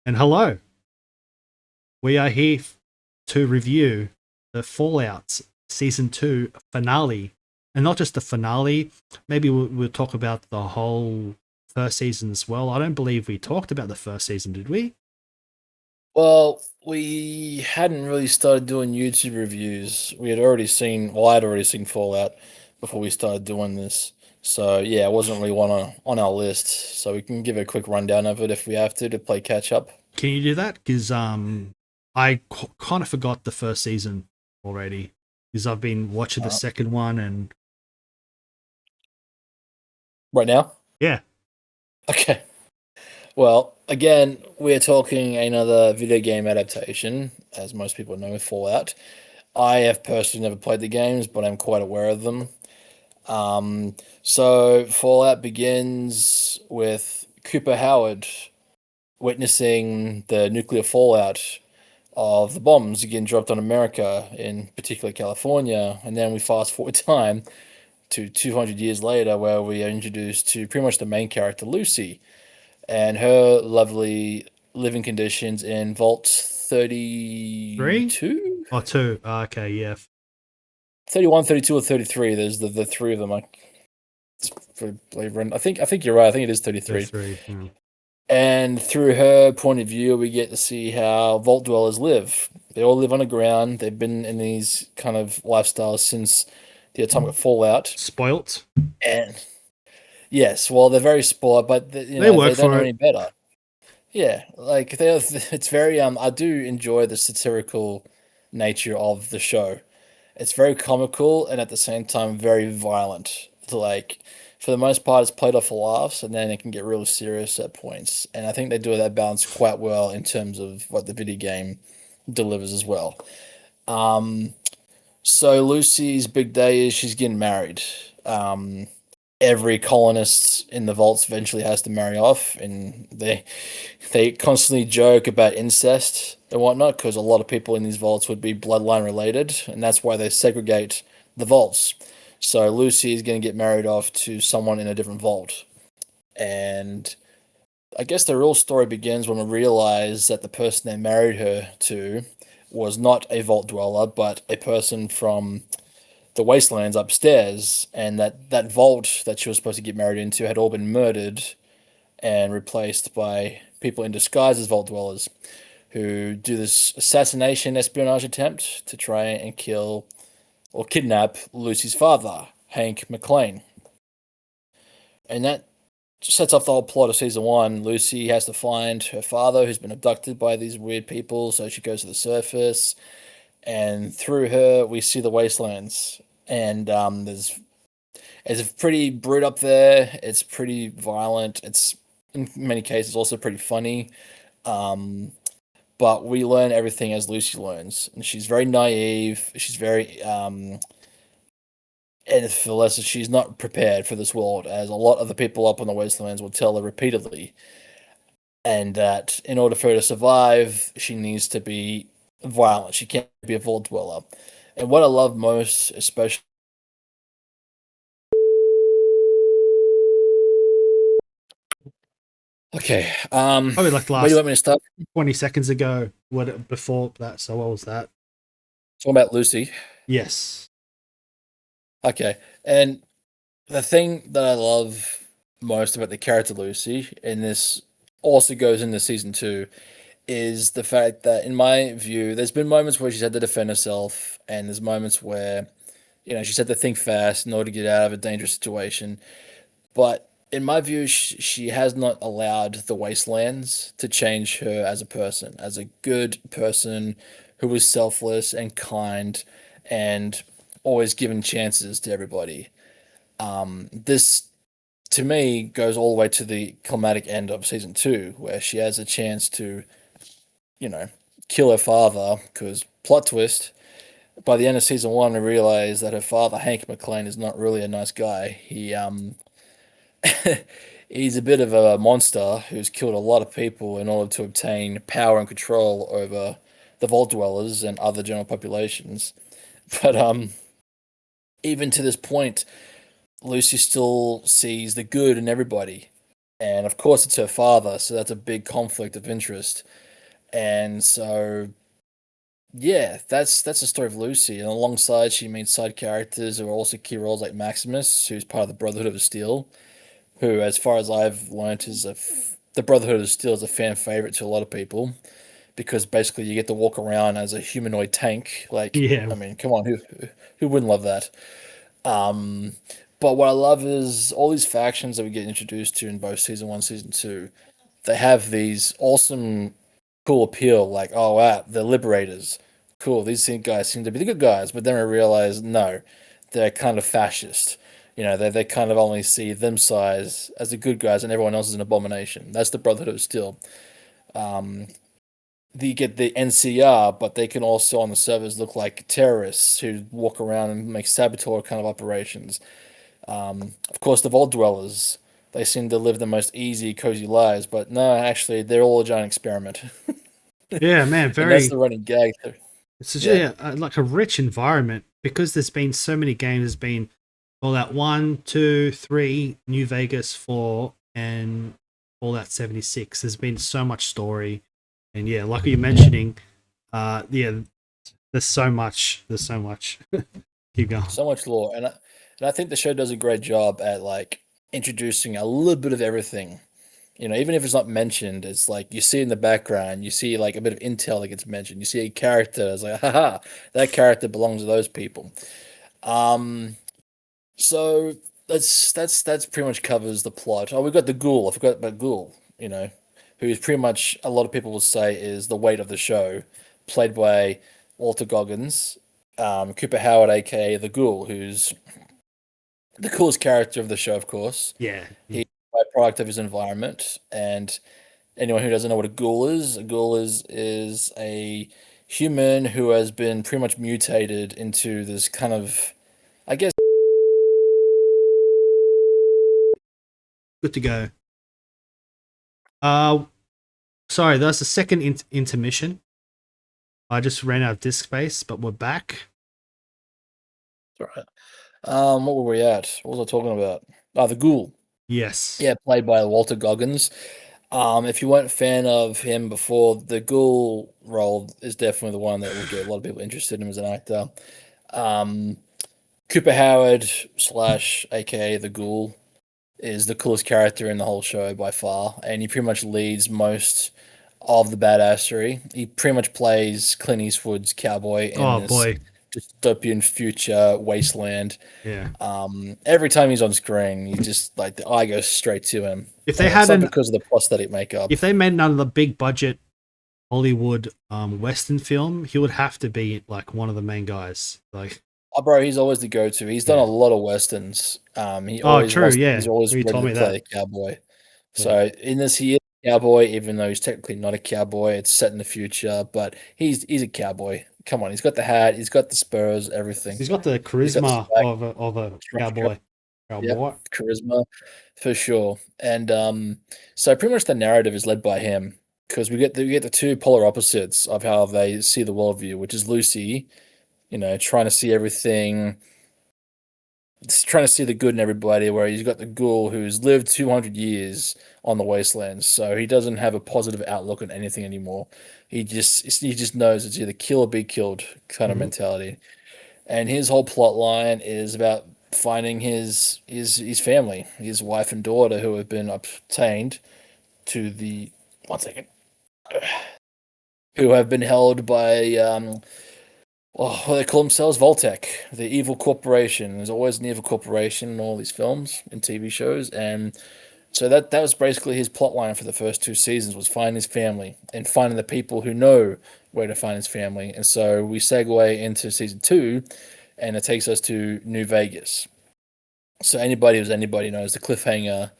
And hello, we are here to review the Fallout Season 2 finale. And not just the finale, maybe we'll talk about the whole first season as well. I don't believe we talked about the first season, did we? Well, we hadn't really started doing YouTube reviews. We had already seen, well, I'd already seen Fallout before we started doing this. So yeah, it wasn't really one on our list. So we can give a quick rundown of it if we have to play catch up. Can you do that? Because I kind of forgot the first season already. Because I've been watching the Uh, second one, and right now? yeah, Okay. Well, again, we're talking another video game adaptation, as most people know with Fallout. I have personally never played the games, but I'm quite aware of them. So Fallout begins with Cooper Howard witnessing the nuclear fallout of the bombs getting dropped on America, in particular California, and then we fast forward time to 200 years later, where we are introduced to pretty much the main character, Lucy, and her lovely living conditions in Vault three 32, or two. Okay, yeah, 31, 32, or 33. There's the three of them. I think you're right. I think it is 33. three. Yeah. And through her point of view, we get to see how Vault dwellers live. They all live underground. They've been in these kind of lifestyles since the atomic fallout. Spoilt. And yes, well, they're very spoiled, but They work they don't for know it. any better. Yeah, like it's very I do enjoy the satirical nature of the show. It's very comical and at the same time very violent. Like for the most part, it's played off for laughs, and then it can get really serious at points. And I think they do that balance quite well in terms of what the video game delivers as well. Um, so Lucy's big day is she's getting married. Um, every colonist in the vaults eventually has to marry off, and they constantly joke about incest and whatnot because a lot of people in these vaults would be bloodline related, and that's why they segregate the vaults. So Lucy is going to get married off to someone in a different vault, and I guess the real story begins when we realize that the person they married her to was not a vault dweller, but a person from the wastelands upstairs, and that vault that she was supposed to get married into had all been murdered and replaced by people in disguise as vault dwellers who do this assassination espionage attempt to try and kill or kidnap Lucy's father, Hank McLean. And that sets off the whole plot of season one. Lucy has to find her father, who's been abducted by these weird people, so she goes to the surface, and through her, we see the wastelands. And it's pretty brute up there. It's pretty violent. It's in many cases also pretty funny. Um, but we learn everything as Lucy learns, and she's very naive. She's very and for less, she's not prepared for this world, as a lot of the people up on the wastelands will tell her repeatedly, and that in order for her to survive, she needs to be violent. She can't be a vault dweller. And what I love most, especially. Okay. Probably like the Where do you last want me to start? 20 seconds ago. What before that? So what was that? Talking about Lucy. Yes. Okay. And the thing that I love most about the character Lucy, and this also goes into season two, is the fact that, in my view, there's been moments where she's had to defend herself, and there's moments where, she's had to think fast in order to get out of a dangerous situation. But in my view, she has not allowed the wastelands to change her as a person, as a good person who was selfless and kind and always given chances to everybody. This, to me, goes all the way to the climatic end of season two, where she has a chance to, you know, kill her father. Because plot twist, by the end of season one, we realize that her father, Hank McLean, is not really a nice guy. He's a bit of a monster who's killed a lot of people in order to obtain power and control over the Vault Dwellers and other general populations. But even to this point, Lucy still sees the good in everybody. and of course it's her father, so that's a big conflict of interest. And so yeah, that's the story of Lucy. And alongside, she meets side characters who are also key roles, like Maximus, who's part of the Brotherhood of Steel, who, as far as I've learnt, is the Brotherhood of Steel is a fan favorite to a lot of people because basically you get to walk around as a humanoid tank. Like, Yeah, I mean, come on, who wouldn't love that? Um, but what I love is all these factions that we get introduced to in both season one, season two. They have these awesome, cool appeal. Like, oh wow, they're liberators. Cool. Guys seem to be the good guys, but then I realize no, they're kind of fascist. They kind of only see them size as the good guys, and everyone else is an abomination. That's the Brotherhood of Steel. Um, you get the NCR, but they can also on the servers look like terrorists who walk around and make saboteur kind of operations. Of course, the Vault Dwellers, they seem to live the most easy, cozy lives, but no, actually, they're all a giant experiment. yeah, man, And that's very. the running gag. It's just, Yeah, yeah, like a rich environment because there's been so many games. There's been Fallout 1, 2, 3, New Vegas 4, and Fallout 76. There's been so much story, and yeah, like you're yeah, mentioning, yeah, there's so much. There's so much. Keep going. so much lore, and I think the show does a great job at like introducing a little bit of everything. Even if it's not mentioned, it's like you see in the background, you see like a bit of intel that gets mentioned. You see a character, it's like, haha, that character belongs to those people. Um, So that's pretty much covers the plot. Oh, we got the Ghoul. I forgot about Ghoul. Who's pretty much a lot of people will say is the weight of the show, played by Walter Goggins, Cooper Howard, aka the Ghoul, who's the coolest character of the show, of course. Yeah, He's a byproduct of his environment, and anyone who doesn't know what a ghoul is a human who has been pretty much mutated into this kind of, I guess. good to go. Uh, sorry, that's the second intermission. I just ran out of disk space, but we're back. Right. What were we at? What was I talking about? Oh, the Ghoul. Yes. Yeah, played by Walter Goggins. If you weren't a fan of him before, the Ghoul role is definitely the one that will get a lot of people interested in him as an actor. Um, Cooper Howard slash AKA the Ghoul is the coolest character in the whole show by far, and he pretty much leads most of the badassery. He pretty much plays Clint Eastwood's cowboy in Oh this boy. dystopian future wasteland. Yeah. Every time he's on screen, you just like the eye goes straight to him, If they and it's had not an, because of the prosthetic makeup. if they made another big budget Hollywood Western film, he would have to be like one of the main guys. Like, Oh, bro, he's always the go-to. He's done a yeah. lot of westerns. He Oh, always true. wants. He's Yeah, always you ready told to me play that. a cowboy. Yeah. So in this, he is a cowboy, even though he's technically not a cowboy. It's set in the future, but he's a cowboy. Come on, he's got the hat, he's got the spurs, everything. He's got the He's got the charisma swag, of a trench coat. cowboy. Yep, Cowboy. charisma for sure. And so pretty much the narrative is led by him because we get the two polar opposites of how they see the worldview, which is Lucy, trying to see everything, trying to see the good in everybody, where he's got the ghoul who's lived 200 years on the wastelands, so he doesn't have a positive outlook on anything anymore. He just knows it's either kill or be killed kind of Hmm. mentality. And his whole plot line is about finding his family, his wife and daughter, who have been obtained to the one second, who have been held by what they call themselves, Voltec, the evil corporation. There's always an evil corporation in all these films and TV shows, and so that was basically his plot line for the first two seasons, was finding his family and finding the people who know where to find his family. And so we segue into season two, and it takes us to New Vegas. So anybody who's anybody knows the cliffhanger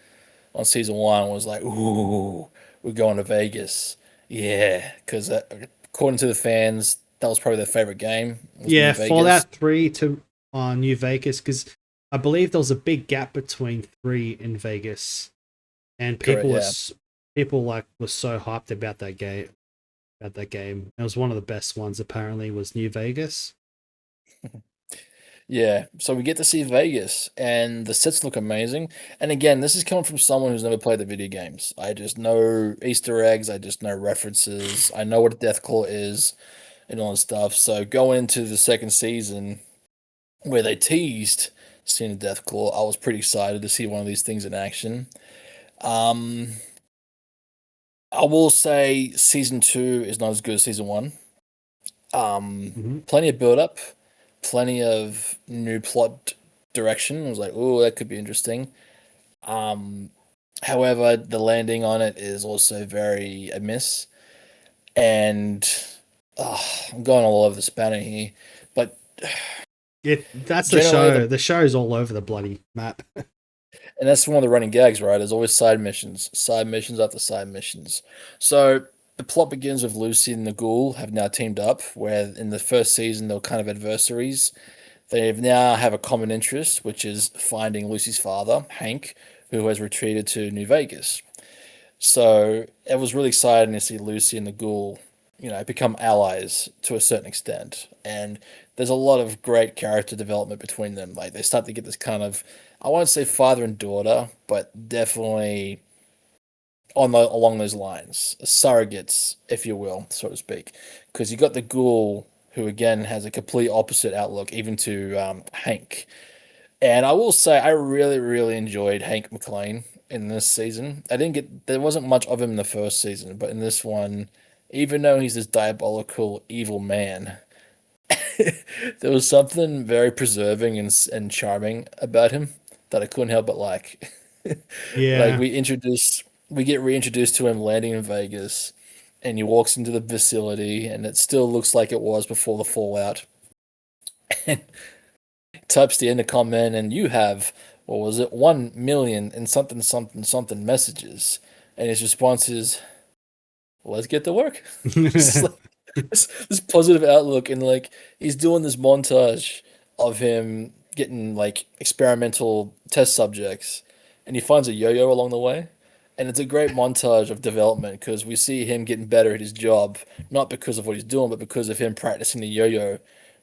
on season one was like, "Ooh, we're going to Vegas." Yeah, because according to the fans, that was probably their favorite game, was Yeah, New Vegas. Fallout 3 to New Vegas, because I believe there was a big gap between 3 and Vegas, and Correct, yeah. people like were so hyped about that game. About that game, it was one of the best ones. Apparently, was New Vegas. Yeah, so we get to see Vegas, and the sets look amazing. And again, this is coming from someone who's never played the video games. I just know Easter eggs, I just know references, I know what a Deathclaw is, and all that stuff. So going into the second season, where they teased seeing a Deathclaw, I was pretty excited to see one of these things in action. Um, I will say season two is not as good as season one. Hmm. Plenty of build up, plenty of new plot direction. I was like, oh, that could be interesting. Um, However, the landing on it is also very a miss, and I'm going all over the spanner here, but That's the generally show. the The show's all over the bloody map. and that's one of the running gags, right? There's always side missions after side missions. So the plot begins with Lucy and the Ghoul have now teamed up, where in the first season they were kind of adversaries. They now have a common interest, which is finding Lucy's father, Hank, who has retreated to New Vegas. So it was really exciting to see Lucy and the Ghoul, become allies to a certain extent. And there's a lot of great character development between them. Like they start to get this kind of, I won't say father and daughter, but definitely along those lines, surrogates, if you will, so to speak. Because you got the Ghoul, who again has a complete opposite outlook, even to Hank. And I will say, I really, really enjoyed Hank McLean in this season. There wasn't much of him in the first season, but in this one, even though he's this diabolical, evil man, there was something very preserving and charming about him that I couldn't help but like. Like Yeah. we get reintroduced to him landing in Vegas, and he walks into the facility, and it still looks like it was before the fallout. Types the intercom in, and you have, what was it, 1 million and something, something, something messages. And his response is, let's get to work. It's like this positive outlook, and like he's doing this montage of him getting like experimental test subjects, and he finds a yo-yo along the way. And it's a great montage of development because we see him getting better at his job, not because of what he's doing, but because of him practicing the yo-yo,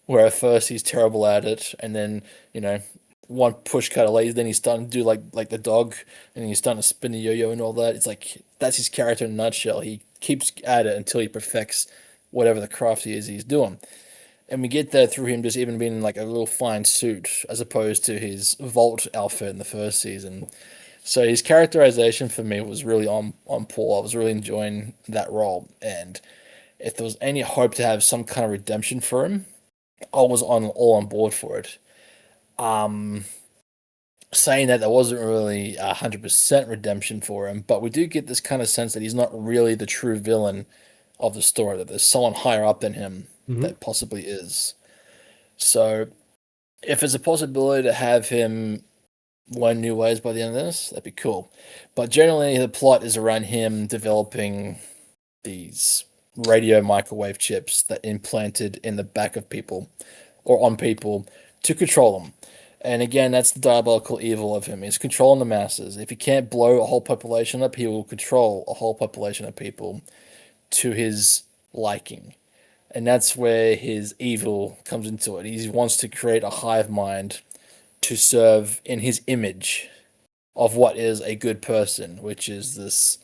where at first he's terrible at it, and then, you know, one push cut away, then he's starting to do like the dog, and he's starting to spin the yo-yo and all that. It's like that's his character in a nutshell. He keeps at it until he perfects whatever the craft he is he's doing. And we get there through him just even being in like a little fine suit as opposed to his vault outfit in the first season. So his characterization for me was really on Paul. I was really enjoying that role. And if there was any hope to have some kind of redemption for him, I was all on board for it. Um Saying that there wasn't really 100% redemption for him, but we do get this kind of sense that he's not really the true villain of the story, that there's someone higher up than him Hmm. that possibly is. So if there's a possibility to have him learn new ways by the end of this, that'd be cool. But generally, the plot is around him developing these radio microwave chips that implanted in the back of people or on people to control them. And again, that's the diabolical evil of him. He's controlling the masses. If he can't blow a whole population up, he will control a whole population of people to his liking. And that's where his evil comes into it. He wants to create a hive mind to serve in his image of what is a good person, which is this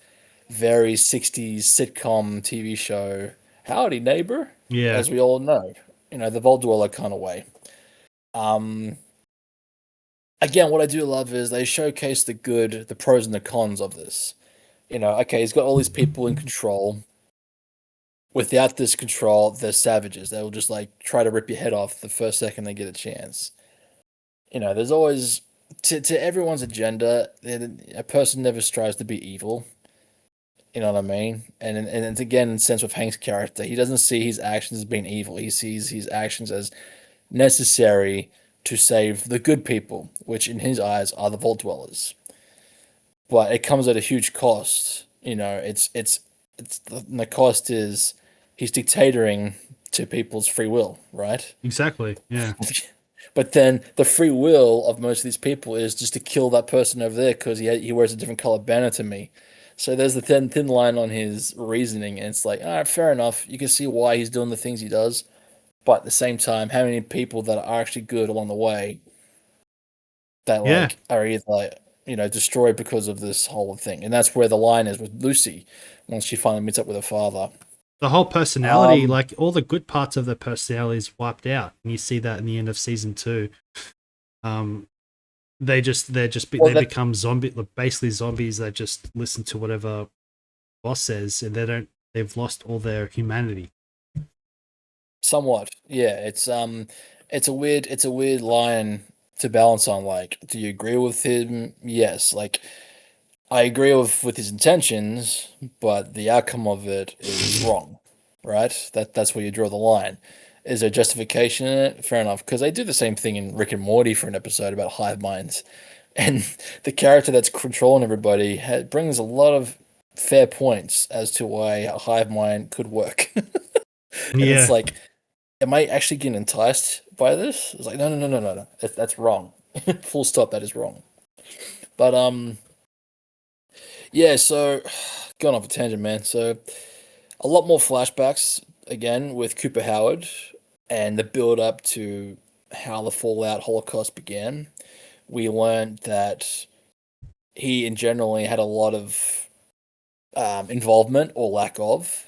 very 60s sitcom TV show, Howdy Neighbor, Yeah. as we all know, the Vault Dweller kind of way. Um, Again, what I do love is they showcase the good, the pros and the cons of this. Okay, he's got all these people in control. Without this control, they're savages. They'll just like try to rip your head off the first second they get a chance. There's always to everyone's agenda. A person never strives to be evil. You know what I mean? And it's again in sense with Hank's character, he doesn't see his actions as being evil. He sees his actions as necessary to save the good people, which in his eyes are the Vault Dwellers. But it comes at a huge cost. The cost is he's dictating to people's free will, right? Exactly. Yeah. But then the free will of most of these people is just to kill that person over there because he wears a different color banner to me. So there's the thin line on his reasoning, and it's like, all right, fair enough. You can see why he's doing the things he does, but at the same time, how many people that are actually good along the way that Yeah, like are either like destroyed because of this whole thing, and that's where the line is with Lucy once she finally meets up with her father. the whole personality, Um, like all the good parts of the personality is wiped out, and you see that in the end of season 2. Um, well, they that become zombie, basically zombies that just listen to whatever boss says, and they've lost all their humanity. somewhat, yeah. It's a weird line to balance on. Like, do you agree with him? Yes. Like, I agree with his intentions, but the outcome of it is wrong, right? That's where you draw the line. Is there justification in it? Fair enough, because they do the same thing in Rick and Morty for an episode about hive minds, and the character that's controlling everybody brings a lot of fair points as to why a hive mind could work. And it's Yeah, like, am I actually getting enticed by this? It's like, no, no, no, no, no, no. That's wrong. Full stop. That is wrong. But yeah. So, going off a tangent, man. So, a lot more flashbacks again with Cooper Howard and the build up to how the Fallout Holocaust began. We learned that he in generally had a lot of involvement or lack of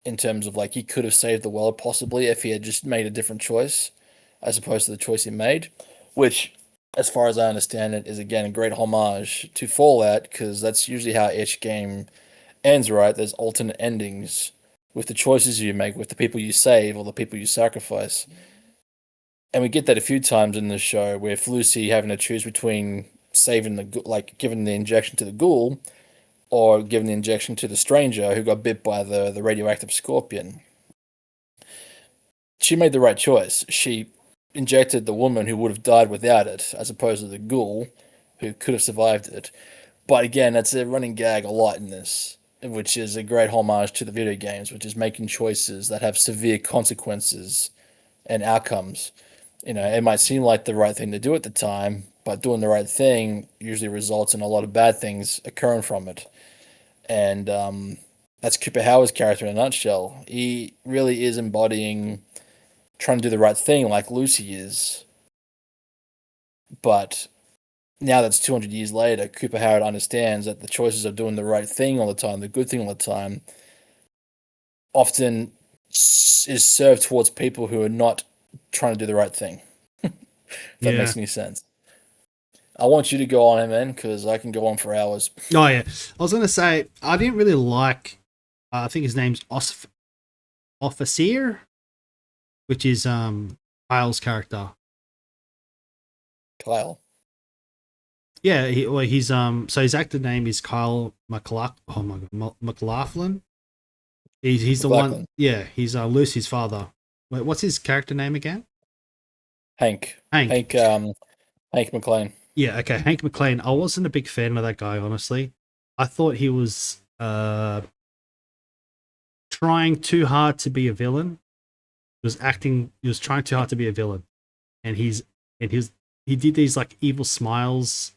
in terms of like he could have saved the world possibly if he had just made a different choice as opposed to the choice he made, which, as far as I understand it, is again a great homage to Fallout because that's usually how each game ends, right? There's alternate endings with the choices you make, with the people you save or the people you sacrifice. And we get that a few times in this show with Lucy having to choose between saving like giving the injection to the ghoul or giving the injection to the stranger who got bit by the radioactive scorpion. She made the right choice. She injected the woman who would have died without it, as opposed to the ghoul who could have survived it. But again, that's a running gag a lot in this, which is a great homage to the video games, which is making choices that have severe consequences and outcomes. It might seem like the right thing to do at the time, but doing the right thing usually results in a lot of bad things occurring from it. And that's Cooper Howard's character in a nutshell. He really is embodying trying to do the right thing like Lucy is. But now that's 200 years later, Cooper Howard understands that the choices of doing the right thing all the time, the good thing all the time, often is served towards people who are not trying to do the right thing. If that yeah. makes any sense. I want you to go on, man, because I can go on for hours. Oh yeah. I was gonna say I didn't really like. I think his name's Officer, which is Kyle's character. Kyle. Yeah, he's so his actor name is Kyle Oh my god, McLaughlin. He's the one. McLachlan. Yeah, he's Lucy's father. Wait, what's his character name again? Hank. Hank. Hank McLean. Yeah, okay, Hank McLean. I wasn't a big fan of that guy, honestly. I thought he was trying too hard to be a villain. He was trying too hard to be a villain. And he did these like evil smiles.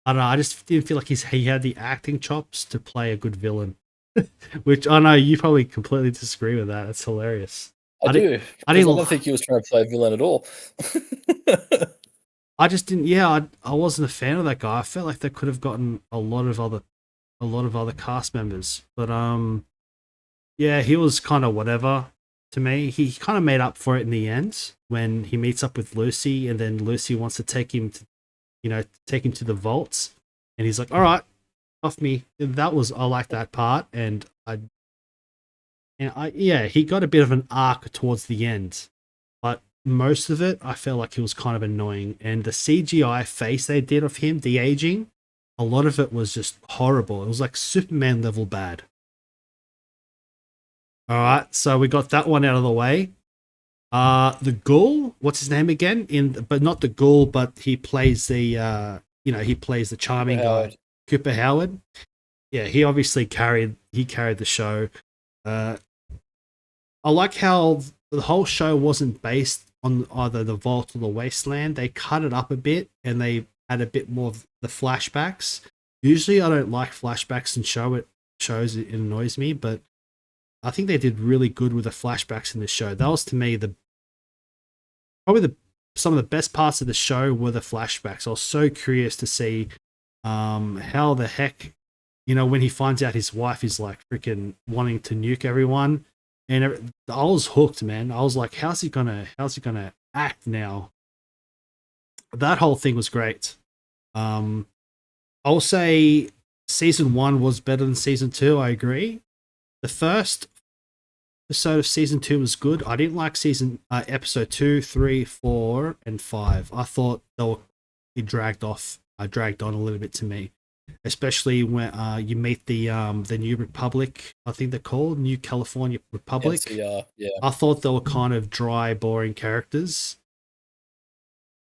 I don't know, I just didn't feel like he had the acting chops to play a good villain. Which I know you probably completely disagree with that. It's hilarious. I I didn't do, I because I didn't don't think he was trying to play a villain at all. I just didn't. Yeah, I wasn't a fan of that guy. I felt like they could have gotten a lot of other cast members, but yeah, he was kind of whatever to me. He kind of made up for it in the end when he meets up with Lucy, and then Lucy wants to take him to, take him to the vaults, and he's like, "All right, off me." That was I like that part, yeah, he got a bit of an arc towards the end, but most of it I felt like he was kind of annoying, and the CGI face they did of him de aging, a lot of it was just horrible. It was like Superman level bad. All right, so we got that one out of the way. The Ghoul, what's his name again? But not the Ghoul, but he plays he plays the Cooper charming guy, Howard. Cooper Howard. Yeah, he carried the show. Uh, I like how the whole show wasn't based on either the vault or the wasteland. They cut it up a bit and they add a bit more of the flashbacks. Usually, I don't like flashbacks in shows. It annoys me, but I think they did really good with the flashbacks in this show. That was to me probably the some of the best parts of the show were the flashbacks. I was so curious to see how the heck, when he finds out his wife is like freaking wanting to nuke everyone, and I was hooked, man. I was like, how's he gonna act now? That whole thing was great. Um, I'll say season one was better than season two. I agree. The first episode of season two was good. I didn't like episode two, three, four, and five. I thought it dragged off. I dragged on a little bit to me, especially when you meet the New Republic. I think they're called New California Republic. Yeah. I thought they were kind of dry, boring characters.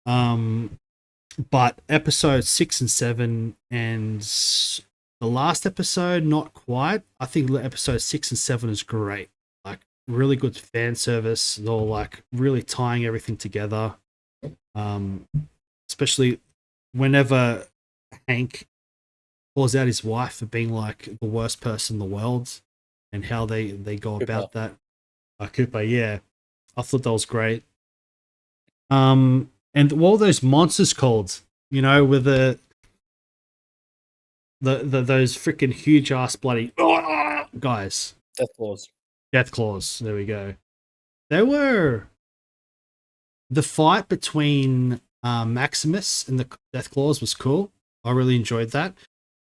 But episode 6 and 7 and the last episode, not quite. I think episode 6 and 7 is great. Like really good fan service. They're like really tying everything together. Especially whenever Hank calls out his wife for being like the worst person in the world, and how they go Cooper. about that. Cooper, yeah, I thought that was great. And what were those monsters called? With the those freaking huge ass bloody guys. Death Claws. Death Claws. There we go. They were the fight between Maximus and the Death Claws was cool. I really enjoyed that.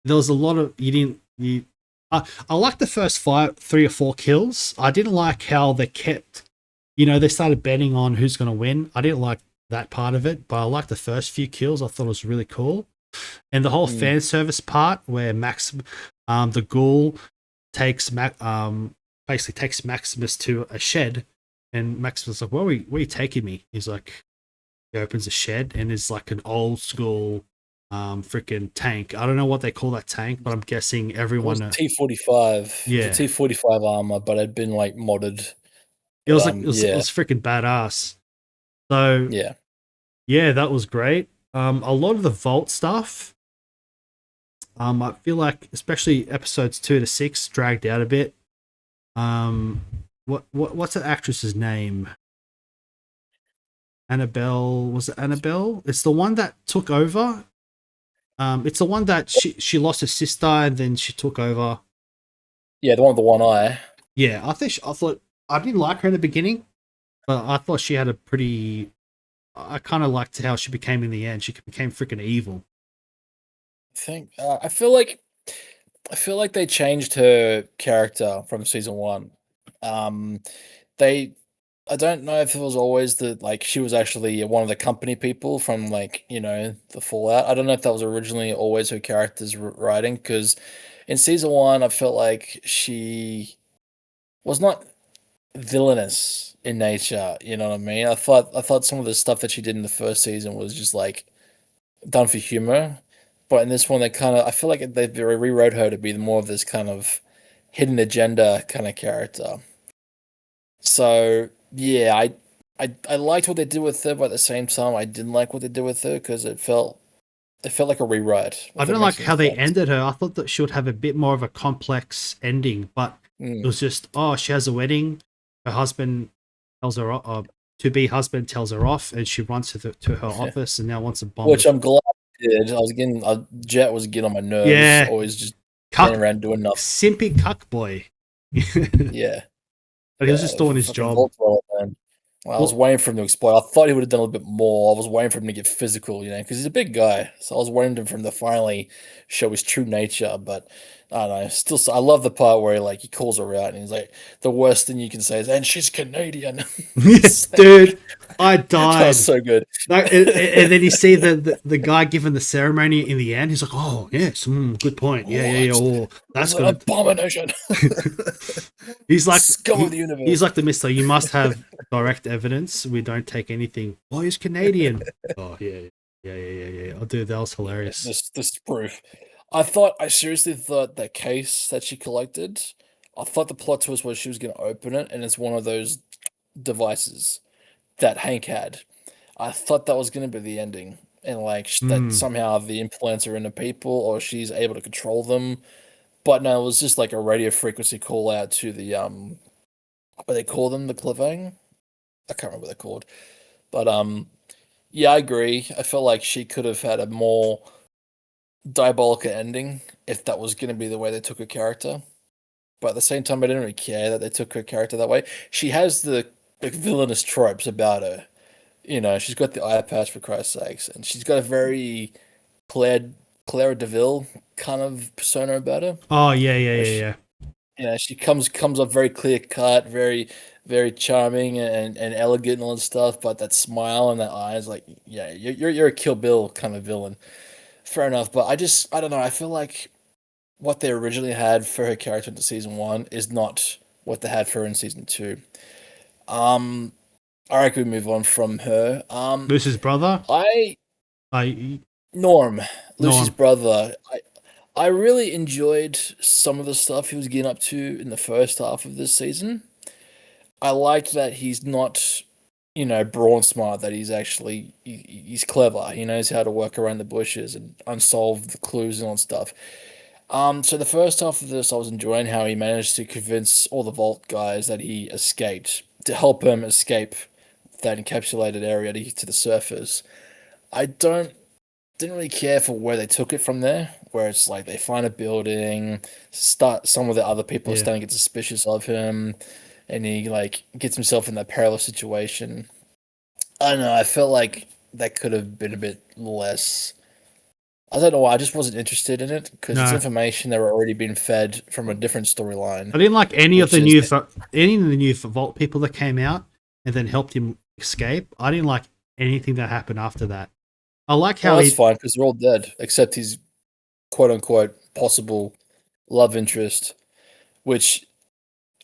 There was a lot of I liked the first fight, 3 or 4 kills. I didn't like how they kept, they started betting on who's going to win. I didn't like that part of it, but I liked the first few kills. I thought it was really cool. And the whole fan service part where the ghoul basically takes Maximus to a shed, and Maximus is like, where are you taking me? He's like, he opens a shed and it's like an old school freaking tank. I don't know what they call that tank, but I'm guessing everyone T-45. Yeah. The T-45 armor, but it had been like modded. It was it was freaking badass. So yeah, that was great. A lot of the vault stuff, I feel like especially episodes 2 to 6 dragged out a bit. What's that actress's name? Annabelle, was it Annabelle? It's the one that took over. It's the one that she lost her sister and then she took over. Yeah, the one with the one eye. Yeah, I thought I didn't like her in the beginning, but I thought she had a pretty. I kind of liked how she became in the end. She became freaking evil. I feel like they changed her character from season one. I don't know if it was always she was actually one of the company people from the Fallout. I don't know if that was originally always her character's writing, because in season one I felt like she was not villainous in nature. You know what I mean? I thought some of the stuff that she did in the first season was just done for humor, but in this one I feel like they rewrote her to be more of this kind of hidden agenda kind of character. So yeah, I liked what they did with her, but at the same time I didn't like what they did with her because it felt like a rewrite. I don't like how they ended her. I thought that she would have a bit more of a complex ending, but it was just, she has a wedding. Her husband tells her, to-be husband tells her off, and she runs to her office and now wants a bomb. Which I'm glad she did. Jet was getting on my nerves. Yeah. Always just running around doing nothing. Simpy cuck boy. Yeah. But he was just doing his job. I was waiting for him to explode. I thought he would have done a little bit more. I was waiting for him to get physical, because he's a big guy. So I was waiting for him to finally show his true nature. But I don't know. Still, I love the part where he calls her out and he's like, the worst thing you can say is, "And she's Canadian." Dude, I died. That was so good. And then you see the guy giving the ceremony in the end. He's like, "Oh yes, good point. Yeah. Oh, that's good." Abomination. He's like scum of the universe. He's like the Mister. You must have direct evidence. We don't take anything. Oh, he's Canadian. Oh yeah. Oh, dude, that was hilarious. This is proof. I seriously thought that case that she collected, I thought the plot twist was she was going to open it and it's one of those devices that Hank had. I thought that was going to be the ending, and that somehow the implants are into people or she's able to control them. But no, it was just like a radio frequency call out to the what they call them, the Clavang? I can't remember what they're called. But yeah, I agree. I feel like she could have had a more diabolical ending if that was going to be the way they took her character. But at the same time, I didn't really care that they took her character that way. She has the villainous tropes about her. You know, she's got the eye patch for Christ's sakes, and she's got a very Claire Clara Deville kind of persona about her. Oh yeah, yeah, Where yeah, she, yeah. you know, she comes up very clear cut, very charming and elegant and all that stuff. But that smile and that eyes, like, yeah, you're a Kill Bill kind of villain. Fair enough, but I don't know. I feel like what they originally had for her character in season one is not what they had for her in season two. Um, I reckon we move on from her. Lucy's brother. I I Norm, Lucy's Norm. brother. I really enjoyed some of the stuff he was getting up to in the first half of this season. I liked that he's not, brawn smart. That he's actually he's clever. He knows how to work around the bushes and unsolve the clues and all that stuff. So the first half of this, I was enjoying how he managed to convince all the Vault guys that he escaped to help him escape that encapsulated area to the surface. I didn't really care for where they took it from there, where it's like they find a building, start some of the other people are Yeah. starting to get suspicious of him, and he like gets himself in that perilous situation. I don't know, I felt like that could have been a bit less. I don't know why, I just wasn't interested in it because it's No, information that were already being fed from a different storyline, I didn't like which is that, any of the new Vault people that came out and then helped him escape. I didn't like anything that happened after that. I like well, how that's he fine because they're all dead except his quote unquote possible love interest, which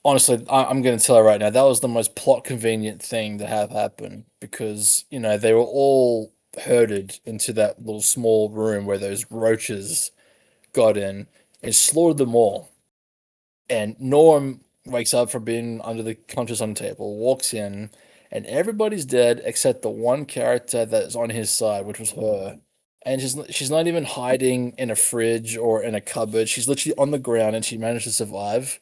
honestly, I'm going to tell you right now, that was the most plot convenient thing to have happen because, they were all herded into that little small room where those roaches got in and slaughtered them all. And Norm wakes up from being under the conscious on the table, walks in, and everybody's dead except the one character that's on his side, which was her. And she's not even hiding in a fridge or in a cupboard. She's literally on the ground and she managed to survive.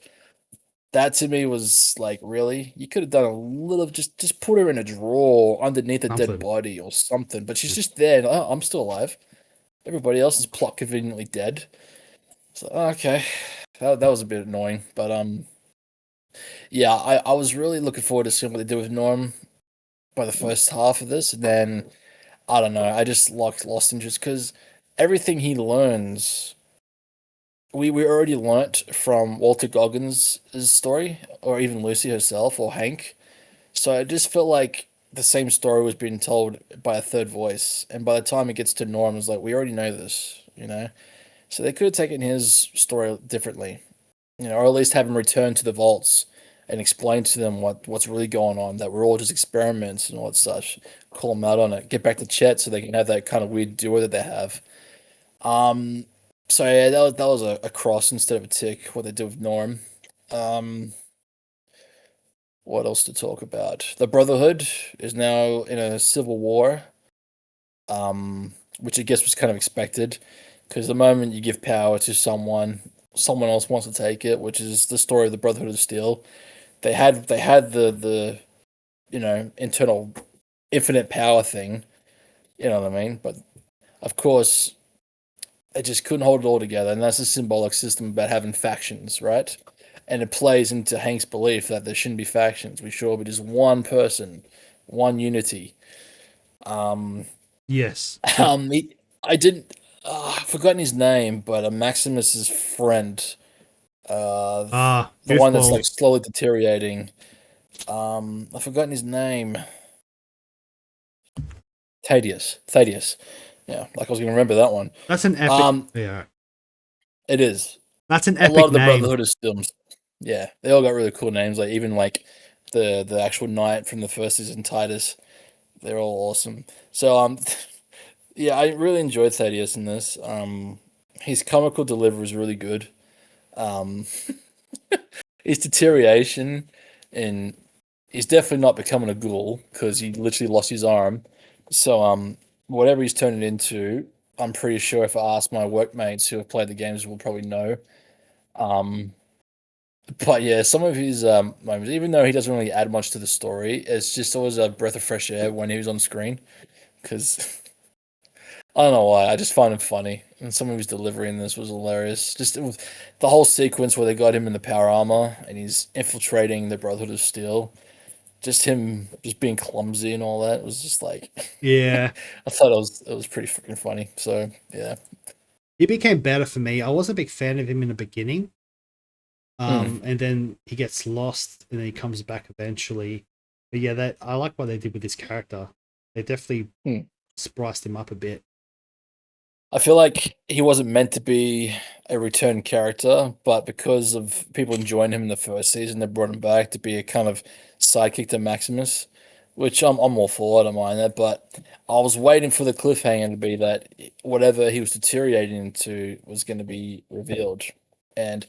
That to me was like, really? You could have done a little, just put her in a drawer underneath a dead something. body or something. But she's just there. And, oh, I'm still alive. Everybody else is plot conveniently dead. So okay, that was a bit annoying. But yeah, I was really looking forward to seeing what they do with Norm by the first half of this, and then I don't know. I just lost interest because everything he learns, we already learnt from Walter Goggins' story, or even Lucy herself, or Hank. So it just felt like the same story was being told by a third voice. And by the time it gets to Norm, it's like, we already know this, you know? So they could have taken his story differently, or at least have him return to the vaults and explain to them what's really going on, that we're all just experiments and all that such. Call them out on it. Get back to Chet so they can have that kind of weird duo that they have. Um, so yeah, that was a cross instead of a tick, what they did with Norm. Um, what else to talk about? The Brotherhood is now in a civil war, which I guess was kind of expected, because the moment you give power to someone else wants to take it, which is the story of the Brotherhood of Steel. They had the internal infinite power thing, you know what I mean? But of course, they just couldn't hold it all together, and that's a symbolic system about having factions, right? And it plays into Hank's belief that there shouldn't be factions. We should all be just one person, one unity. Um, Yes. The I didn't, I've forgotten his name, but Maximus's friend, uh, the one that's like goofball. slowly deteriorating. I've forgotten his name. Thaddeus. Yeah, like I was gonna remember that one. That's an epic. Um, Yeah. it is. That's an A lot epic of the name. Brotherhood of Films. Yeah, they all got really cool names. Like even like the actual knight from the first season, Titus. They're all awesome. So yeah, I really enjoyed Thaddeus in this. His comical delivery is really good. Um, his deterioration and he's definitely not becoming a ghoul because he literally lost his arm. So whatever he's turning into, I'm pretty sure if I ask my workmates who have played the games will probably know. Um, But yeah, some of his moments, even though he doesn't really add much to the story, it's just always a breath of fresh air when he was on screen. Because I don't know why, I just find him funny, and some of his delivery in this was hilarious. Just the whole sequence where they got him in the power armor and he's infiltrating the Brotherhood of Steel. Just him just being clumsy and all that was just like Yeah, I thought it was pretty freaking funny. So yeah. he became better for me. I was a big fan of him in the beginning, Hmm. and then he gets lost, and then he comes back eventually. But yeah, that I like what they did with this character. They definitely Hmm. spiced him up a bit. I feel like he wasn't meant to be a return character, but because of people enjoying him in the first season, they brought him back to be a kind of sidekick to Maximus, which I'm all for. I don't mind that, but I was waiting for the cliffhanger to be that whatever he was deteriorating into was going to be revealed. And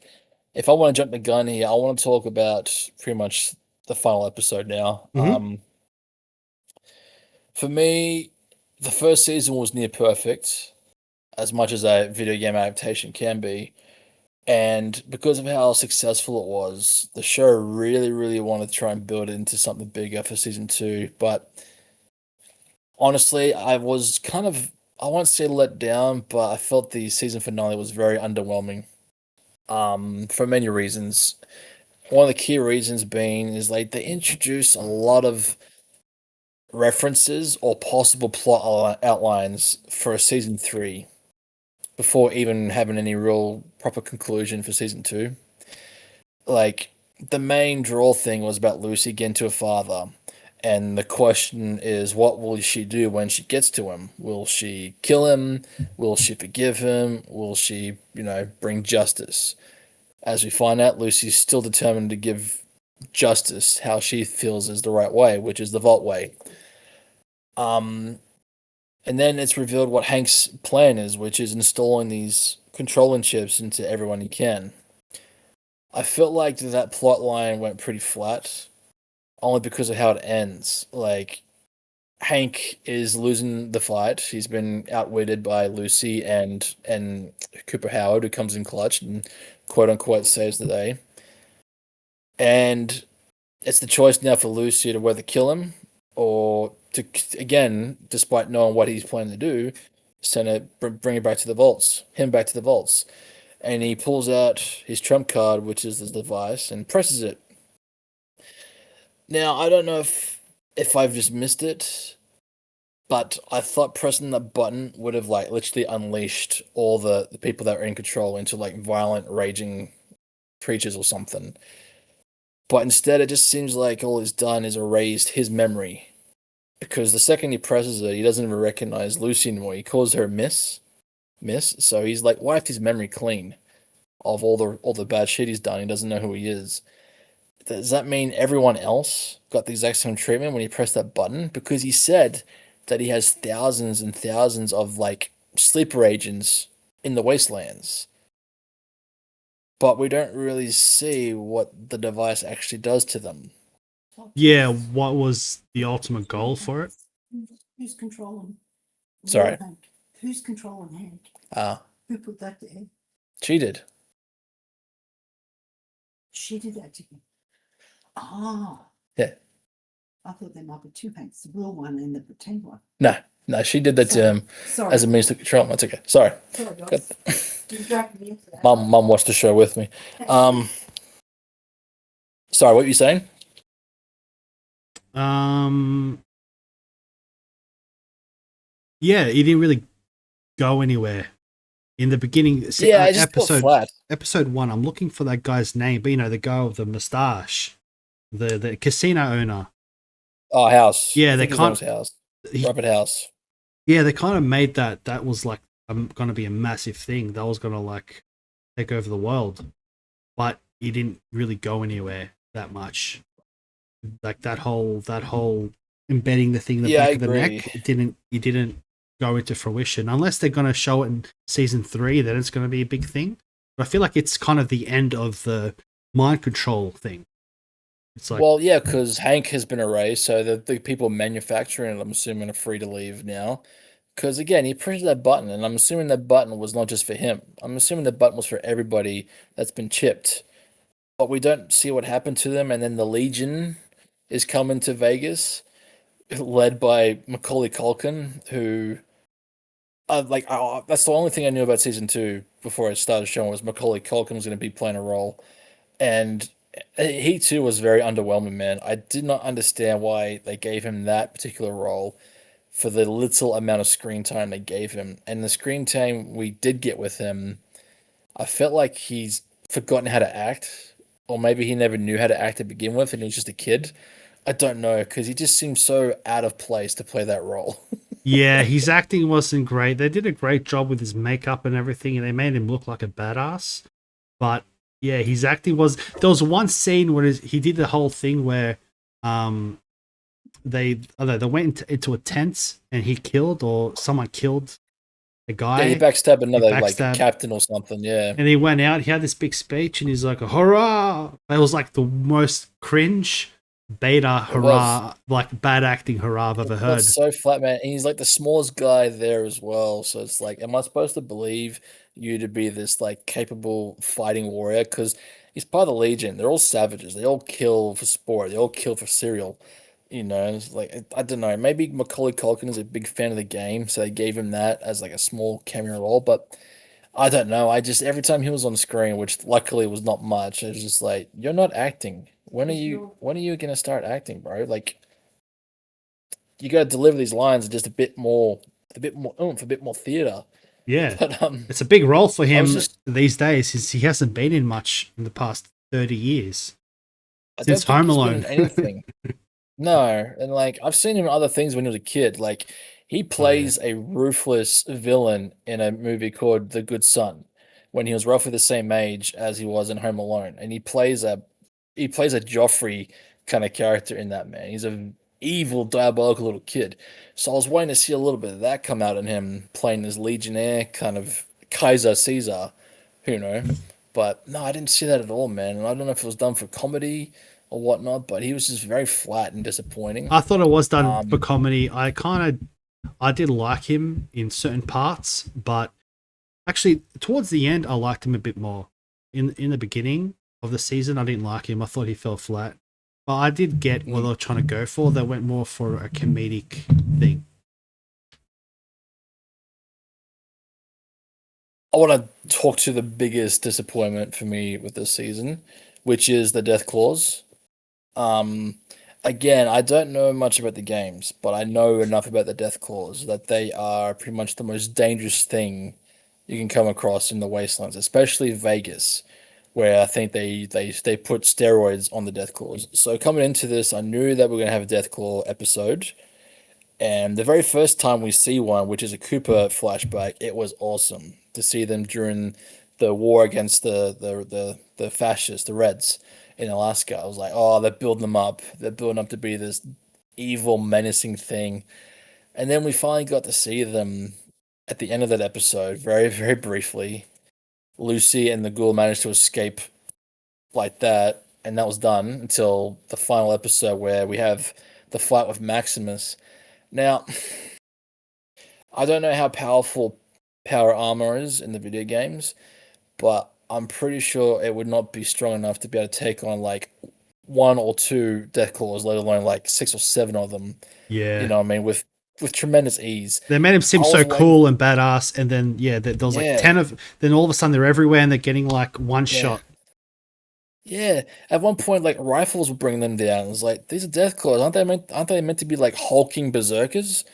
if I want to jump the gun here, I want to talk about pretty much the final episode now. Mm-hmm. For me, the first season was near perfect, as much as a video game adaptation can be. And because of how successful it was, the show really, really wanted to try and build it into something bigger for season two. But honestly, I was kind of, I won't say let down, but I felt the season finale was very underwhelming. For many reasons. One of the key reasons being is like they introduce a lot of references or possible plot outlines for a season three before even having any real proper conclusion for season two. Like the main draw thing was about Lucy getting to her father. And the question is, what will she do when she gets to him? Will she kill him? Will she forgive him? Will she, bring justice? As we find out, Lucy's still determined to give justice how she feels is the right way, which is the Vault way. Um, and then it's revealed what Hank's plan is, which is installing these controlling chips into everyone he can. I felt like that plot line went pretty flat, only because of how it ends. Like Hank is losing the fight. He's been outwitted by Lucy and Cooper Howard, who comes in clutch and quote unquote saves the day. And it's the choice now for Lucy to whether kill him or to again, despite knowing what he's planning to do, send it bring it back to the vaults, him back to the vaults. And he pulls out his trump card, which is the device, and presses it. Now I don't know if I've just missed it, but I thought pressing the button would have like literally unleashed all the people that were in control into like violent, raging creatures or something. But instead, it just seems like all he's done is erased his memory. Because the second he presses it, he doesn't even recognize Lucy anymore. He calls her Miss. So he's like wiped his memory clean of all the bad shit he's done. He doesn't know who he is. Does that mean everyone else got the exact same treatment when he pressed that button? Because he said that he has thousands and thousands of like sleeper agents in the wastelands. But we don't really see what the device actually does to them. Yeah, what was the ultimate goal for it? Who's controlling? Sorry. Hank. Who's controlling Hank? Ah, Who put that to him? she did. She did that to him. Ah, Yeah. I thought there might be two Hanks, the real one and the pretend one. No, she did that to him Sorry. as a means to control him. That's okay. Sorry. Sorry, Good. guys. You dragged me into that. Mum watched the show with me. Sorry, what were you saying? Um, yeah, he didn't really go anywhere in the beginning. Yeah, I just felt flat. Episode 1. I'm looking for that guy's name, but the guy with the mustache, the casino owner. Oh, House. Yeah, I they think his name can't. was House. Robert House. Yeah, they kind of made that was like going to be a massive thing. That was going to like take over the world, but he didn't really go anywhere that much. Like that whole embedding the thing in the Yeah, back I of the agree. neck, it didn't go into fruition unless they're going to show it in season 3. Then it's going to be a big thing. But I feel like it's kind of the end of the mind control thing. It's like, Well, yeah, because Hank has been erased, so the people manufacturing it, I'm assuming, are free to leave now. Because again, he pushed that button, and I'm assuming that button was not just for him. I'm assuming the button was for everybody that's been chipped. but we don't see what happened to them. And then the Legion is coming to Vegas, led by Macaulay Culkin, who, that's the only thing I knew about season 2 before I started showing was Macaulay Culkin was going to be playing a role, and he too was very underwhelming. Man, I did not understand why they gave him that particular role for the little amount of screen time they gave him, and the screen time we did get with him, I felt like he's forgotten how to act, or maybe he never knew how to act to begin with, and he was just a kid. I don't know, because he just seems so out of place to play that role. Yeah, his acting wasn't great. They did a great job with his makeup and everything, and they made him look like a badass. But yeah, his acting was. There was one scene where he did the whole thing where, they they went into a tent and he killed or someone killed a guy. Yeah, he backstabbed another like backstabbed. captain or something. Yeah, And he went out. He had this big speech, and he's like, "Hurrah!" It was like the most cringe beta hurrah, like bad acting hurrah I've ever heard. That's so flat, man. And he's like the smallest guy there as well. So it's like, am I supposed to believe you to be this like capable fighting warrior? Because he's part of the Legion. They're all savages. They all kill for sport. They all kill for cereal. It's like I don't know. Maybe Macaulay Culkin is a big fan of the game, so they gave him that as like a small cameo role. But I don't know. I just every time he was on screen, which luckily was not much, it was just like, you're not acting. When are you gonna start acting, bro? Like you got to deliver these lines just a bit more oomph, a bit more theater. Yeah, But it's a big role for him just these days. He hasn't been in much in the past 30 years I don't since think Home he's been Alone. in anything. No, and like I've seen him in other things when he was a kid. Like he plays a ruthless villain in a movie called The Good Son when he was roughly the same age as he was in Home Alone, and he plays a Joffrey kind of character in that, man. He's a evil, diabolical little kid. So I was waiting to see a little bit of that come out in him playing this Legionnaire kind of Kaiser Caesar, who know. But no, I didn't see that at all, man. And I don't know if it was done for comedy or whatnot, but he was just very flat and disappointing. I thought it was done for Um, comedy. I did like him in certain parts, but actually towards the end I liked him a bit more. In the beginning of the season I didn't like him. I thought he fell flat. But I did get what they were trying to go for. They went more for a comedic thing. I want to talk to the biggest disappointment for me with this season, which is the Death Claws. Um, Again, I don't know much about the games, but I know enough about the Death Claws that they are pretty much the most dangerous thing you can come across in the Wastelands, especially Vegas, where I think they put steroids on the Death Claws. So coming into this, I knew that we are gonna have a Death Claw episode, and the very first time we see one, which is a Cooper flashback, it was awesome to see them during the war against the fascists, the Reds in Alaska. I was like, oh, they're building them up. They're building up to be this evil, menacing thing. And then we finally got to see them at the end of that episode, very, very briefly. Lucy and the ghoul managed to escape like that, and that was done until the final episode where we have the fight with Maximus. Now, I don't know how powerful power armor is in the video games, but I'm pretty sure it would not be strong enough to be able to take on like one or two death claws, let alone like 6 or 7 of them. You Yeah. know what I mean? With tremendous ease. They made him seem I so was waiting. cool and badass, and then there was like Yeah. 10 of. Then all of a sudden they're everywhere, and they're getting like one Yeah. shot. Yeah. At one point, like rifles were bringing them down. It was like these are death claws, aren't they meant to be like hulking berserkers?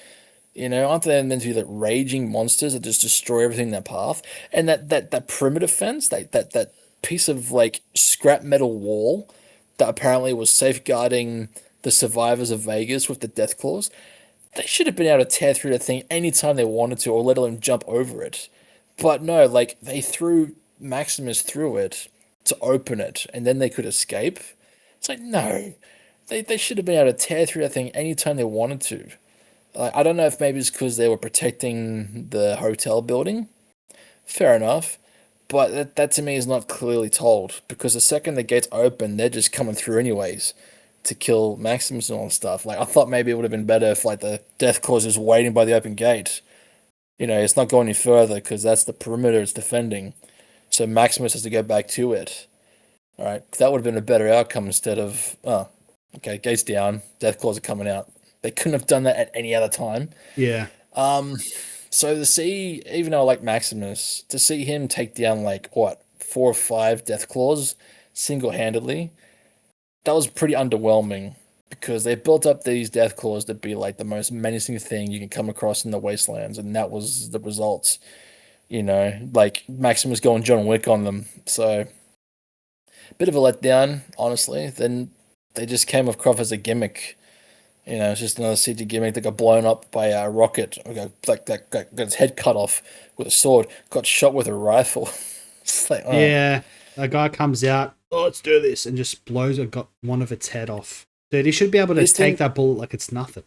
Aren't they meant to be like raging monsters that just destroy everything in their path? And that perimeter fence, that piece of like scrap metal wall that apparently was safeguarding the survivors of Vegas with the death claws, they should have been able to tear through the thing anytime they wanted to, or let alone jump over it. But no, like they threw Maximus through it to open it, and then they could escape. It's like no, they should have been able to tear through that thing anytime they wanted to. Like, I don't know if maybe it's because they were protecting the hotel building. Fair enough. But that to me is not clearly told because the second the gates open, they're just coming through anyways to kill Maximus and all that stuff. Like I thought maybe it would have been better if like the Death Claws is waiting by the open gate. It's not going any further because that's the perimeter it's defending. So Maximus has to go back to it. All right, that would have been a better outcome instead of, oh, okay, gates down, death claws are coming out. They couldn't have done that at any other time. Yeah. Um, so to see, even though I like Maximus, to see him take down like what 4 or 5 death claws single handedly, that was pretty underwhelming because they built up these death claws to be like the most menacing thing you can come across in the wastelands, and that was the results. Like Maximus going John Wick on them. So bit of a letdown, honestly. Then they just came across as a gimmick. It's just another CG gimmick that got blown up by a rocket. Got its head cut off with a sword. Got shot with a rifle. It's like, oh. Yeah. A guy comes out, oh, let's do this, and just got one of its head off. Dude, he should be able to This take thing- that bullet like it's nothing.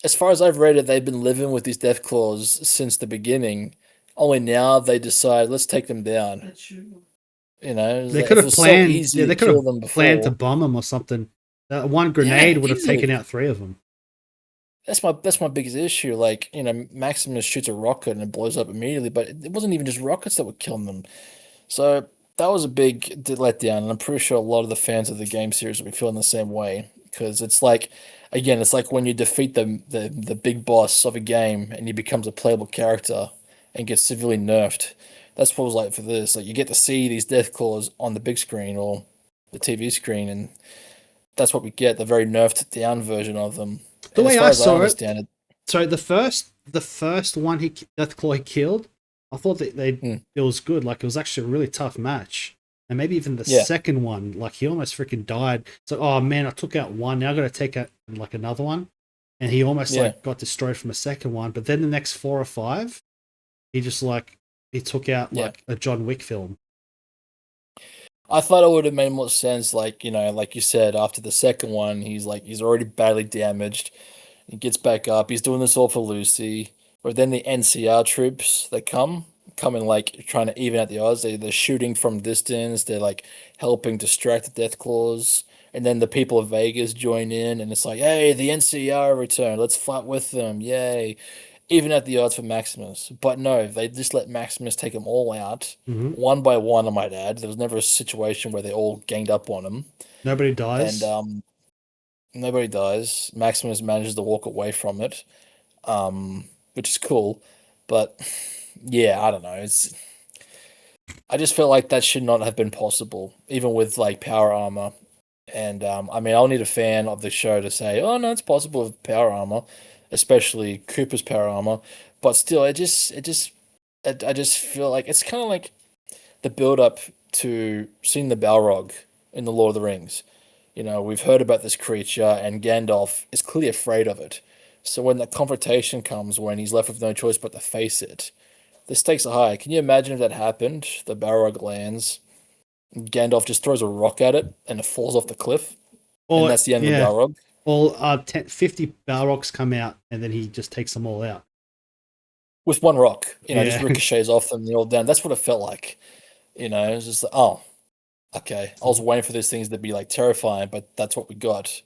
As far as I've read it, they've been living with these death claws since the beginning. Only now they decide let's take them down. That's true. They could have planned. Yeah, they could have planned to bomb them or something. That one grenade would have easily. taken out 3 of them. That's my biggest issue. Like, Maximus shoots a rocket and it blows up immediately, but it wasn't even just rockets that were killing them. So that was a big letdown, and I'm pretty sure a lot of the fans of the game series will be feeling the same way because it's like, again, it's like when you defeat the big boss of a game and he becomes a playable character and gets severely nerfed. That's what it was like for this. Like you get to see these death claws on the big screen or the TV screen, and that's what we get, the very nerfed down version of them. The And way as far I as saw it, understand so the first one Deathclaw he killed, I thought that it was good. Like it was actually a really tough match. And maybe even the Yeah. second one, like he almost freaking died. It's like, oh man, I took out one. Now I got to take out like another one. And he almost Yeah. like got destroyed from a second one. But then the next 4 or 5, he just like he took out Yeah. like a John Wick film. I thought it would have made more sense, like, like you said, after the second one, he's already badly damaged. He gets back up. He's doing this all for Lucy. But then the NCR troops that come in like trying to even out the odds. They're shooting from distance. They're like helping distract the Death Claws. And then the people of Vegas join in, and it's like, hey, the NCR returned. Let's fight with them. Yay. Even at the odds for Maximus. But no, they just let Maximus take them all out. Mm-hmm. One by one, I might add. There was never a situation where they all ganged up on him. Nobody dies. And nobody dies. Maximus manages to walk away from it, which is cool. But yeah, I don't know. I just felt like that should not have been possible, even with like power armor. And I mean, I'll need a fan of the show to say, "Oh no, it's possible with power armor, especially Cooper's power armor." But still, I just feel like it's kind of like the build up to seeing the Balrog in the Lord of the Rings. We've heard about this creature, and Gandalf is clearly afraid of it. So when that confrontation comes, when he's left with no choice but to face it, the stakes are high. Can you imagine if that happened? The Balrog lands, Gandalf just throws a rock at it, and it falls off the cliff, and that's the end of the Balrog. All 50 Balrogs come out, and then he just takes them all out. With one rock, just ricochets off them and they're all down. That's what it felt like. It's just like, oh, okay. I was waiting for these things to be like terrifying, but that's what we got.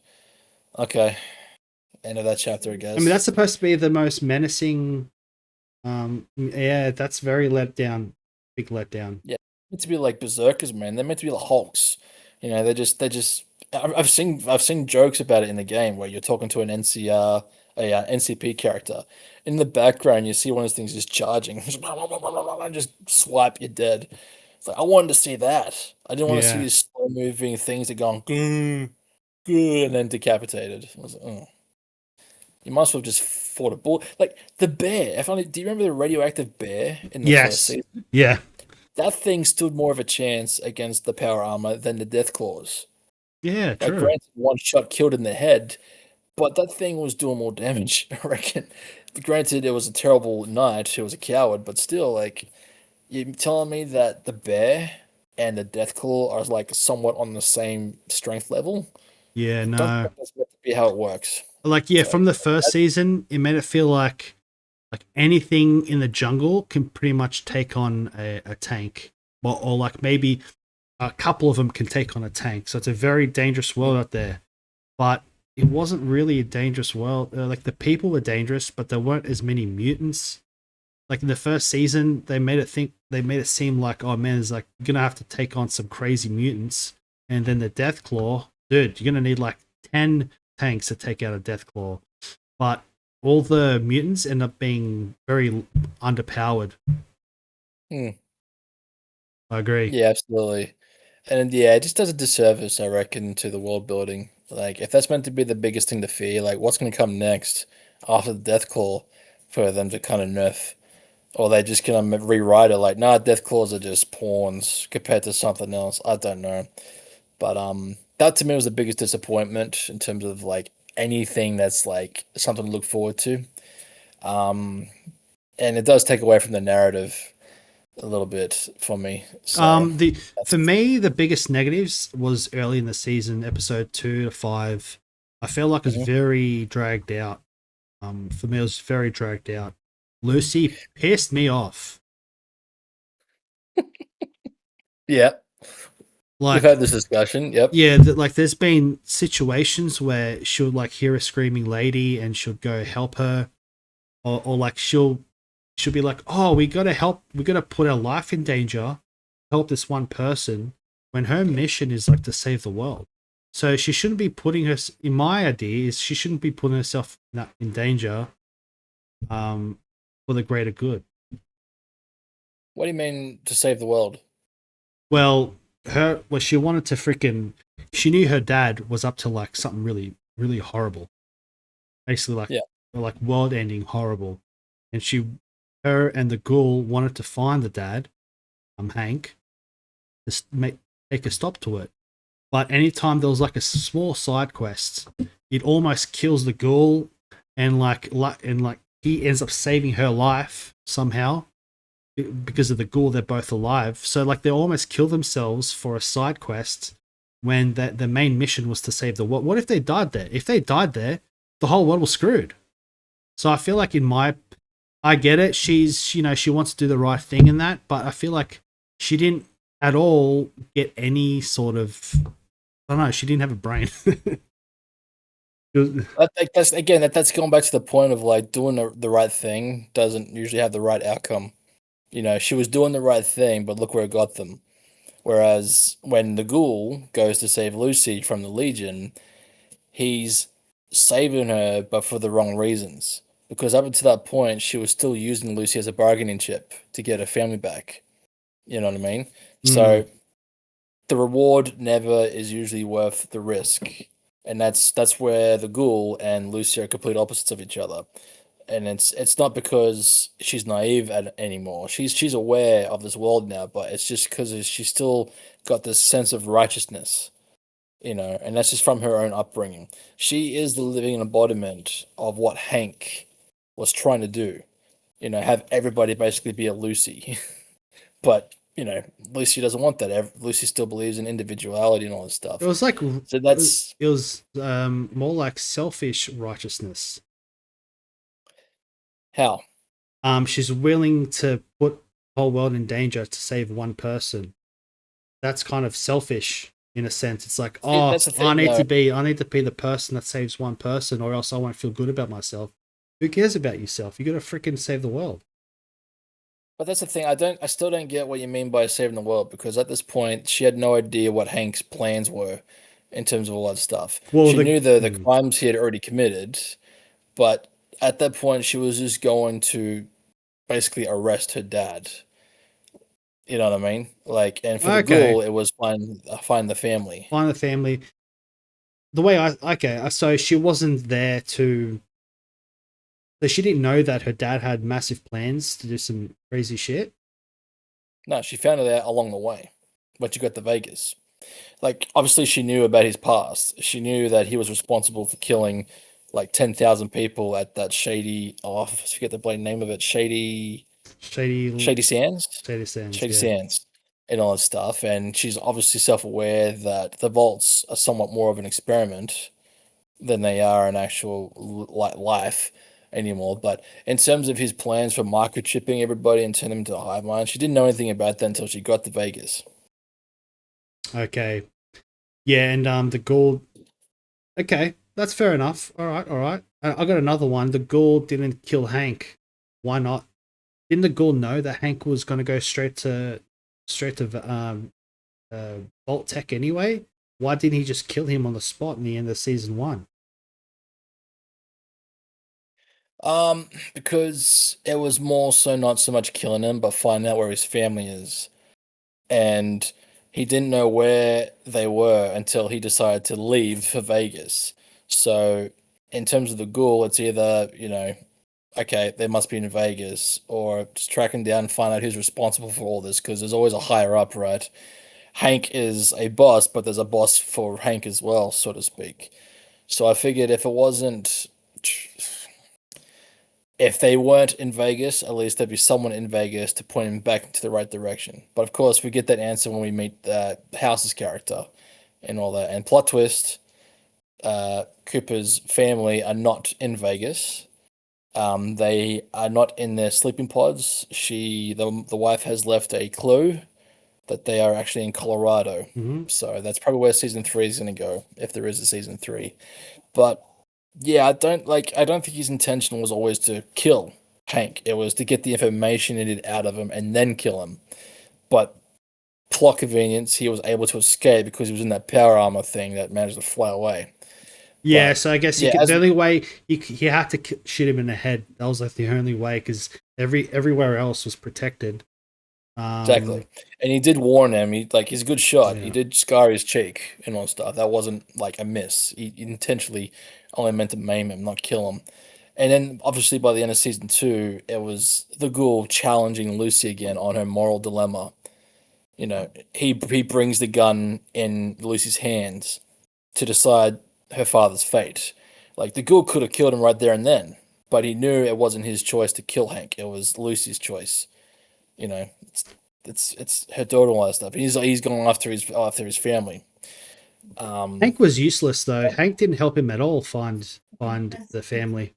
Okay. End of that chapter, I guess. I mean, that's supposed to be the most menacing. Yeah, that's very letdown. Big letdown. Yeah, meant to be like berserkers, man. They're meant to be like Hulks. They just. I've seen jokes about it in the game where you're talking to an NCR, NCP character. In the background, you see one of those things just charging, and just swipe, you're dead. It's like I wanted to see that. I didn't want to see these slow moving things that go on, and then decapitated. I was like, oh. You might as well just fought a bull. Like the bear. Do you remember the radioactive bear in the first season? Yeah. That thing stood more of a chance against the power armor than the Death Claws. Yeah, true. Like, granted, one shot killed in the head, but that thing was doing more damage, I reckon. Granted, it was a terrible night. It was a coward, but still, like, you're telling me that the bear and the Deathclaw are like somewhat on the same strength level? Yeah, no. I don't think that's meant to be how it works. Like, yeah, from the first season, it made it feel like anything in the jungle can pretty much take on a tank, or like maybe a couple of them can take on a tank. So it's a very dangerous world out there. But it wasn't really a dangerous world. Like the people were dangerous, but there weren't as many mutants. like in the first season, they made it seem like, oh man, it's like you're gonna have to take on some crazy mutants, and then the Death Claw, dude, you're gonna need like 10 tanks to take out a Death Claw, but all the mutants end up being very underpowered. Hmm. I agree. Yeah, absolutely. And yeah, it just does a disservice, I reckon, to the world building. Like, if that's meant to be the biggest thing to fear, like, what's going to come next after the Death Claw for them to kind of nerf? Or they just gonna rewrite it like, nah, Death Claws are just pawns compared to something else. I don't know. But that to me was the biggest disappointment in terms of like anything that's like something to look forward to. Um, and it does take away from the narrative a little bit for me. So The that's for me the biggest negatives was early in the season, episode 2 to 5. I felt like it was Mhm. very dragged out. For me, it was very dragged out. Lucy pissed me off. Yeah, we've Like, had this discussion. Yep. yeah, like there's been situations where she'll like hear a screaming lady and she'll go help her, or like she'll be like, oh, we gotta help, we gotta put our life in danger, help this one person, when her mission is like to save the world. So she shouldn't be putting her. In my idea, is she shouldn't be putting herself in danger, for the greater good. What do you mean to save the world? Well, she wanted to freaking. She knew her dad was up to like something really, really horrible, basically Yeah. like world-ending horrible, and her and the ghoul wanted to find the dad, Hank, to take a stop to it. But anytime there was like a small side quest, it almost kills the ghoul, and like he ends up saving her life somehow because of the ghoul. They're both alive, so like they almost kill themselves for a side quest when the main mission was to save the world. What if they died there? If they died there, the whole world was screwed. So I feel like I get it. She wants to do the right thing in that, but I feel like she didn't at all get any sort of. I don't know. She didn't have a brain. That's again, that's going back to the point of like doing the right thing doesn't usually have the right outcome. You know, she was doing the right thing, but look where it got them. Whereas when the ghoul goes to save Lucy from the Legion, he's saving her, but for the wrong reasons. Because up until that point, she was still using Lucy as a bargaining chip to get her family back. You know what I mean? Mm. So the reward never is usually worth the risk. And that's where the ghoul and Lucy are complete opposites of each other. And it's not because she's naive anymore. She's aware of this world now, but it's just because she's still got this sense of righteousness, you know, and that's just from her own upbringing. She is the living embodiment of what Hank was trying to do, you know, have everybody basically be a Lucy. But, you know, Lucy doesn't want that. Lucy still believes in individuality and all this It stuff. was like So that's it was more like selfish righteousness. how. She's willing to put the whole world in danger to save one person. That's kind of selfish in a sense. It's like, See, oh, that's the thing, though. I need to be the person that saves one person, or else I won't feel good about myself. Who cares about yourself? You got to freaking save the world. But that's the thing. I still don't get what you mean by saving the world because at this point she had no idea what Hank's plans were in terms of all that stuff. Well, She knew the crimes he had already committed, but at that point she was just going to basically arrest her dad. You know what I mean? Like, and for the okay, ghoul, it was find the family. find the family. The way so she wasn't there to. So she didn't know that her dad had massive plans to do some crazy shit. No, she found it out along the way, but you got to Vegas. Like, obviously, she knew about his past. She knew that he was responsible for killing like 10,000 people at that shady. Oh, I forget the bloody name of it. Shady, Sands, shady sands. Shady Yeah. Sands, and all that stuff. And she's obviously self-aware that the vaults are somewhat more of an experiment than they are an actual life anymore. But in terms of his plans for microchipping everybody and turning them into a hive mind, she didn't know anything about that until she got to Vegas. Okay. Yeah, and the ghoul. Okay, that's fair enough. All right, all right. I got another one. The ghoul didn't kill Hank. Why not? didn't the Ghoul know that Hank was going to go straight to Vault Tech anyway? Why didn't he just kill him on the spot in the end of season 1? Because it was more so not so much killing him, but finding out where his family is. And he didn't know where they were until he decided to leave for Vegas. So, in terms of the Ghoul, it's either, okay, they must be in Vegas, or just tracking down and find out who's responsible for all this, because there's always a higher up, right? Hank is a boss, but there's a boss for Hank as well, so to speak. So I figured if they weren't in Vegas, at least there'd be someone in Vegas to point him back into the right direction. But of course, we get that answer when we meet House's character and all that. And plot twist, Cooper's family are not in Vegas. They are not in their sleeping pods. The wife has left a clue that they are actually in Colorado. Mm-hmm. So that's probably where season 3 is going to go, if there is a season 3. But yeah, I don't think his intention was always to kill Hank. It was to get the information needed out of him and then kill him. But plot convenience, he was able to escape because he was in that power armor thing that managed to fly away. Yeah, But so I guess yeah, the only way you had to shoot him in the head. That was like the only way, because everywhere else was protected. exactly. And he did warn him. He's a good shot. He Yeah. did scar his cheek and all stuff. That wasn't like a miss. He intentionally only meant to maim him, not kill him. And then obviously by the end of season 2, it was the Ghoul challenging Lucy again on her moral dilemma. He brings the gun in Lucy's hands to decide her father's fate. Like, the Ghoul could have killed him right there and then, but he knew it wasn't his choice to kill Hank. It was Lucy's choice. It's her daughter and all that stuff. He's going after his family. Hank was useless though. Hank didn't help him at all find the family.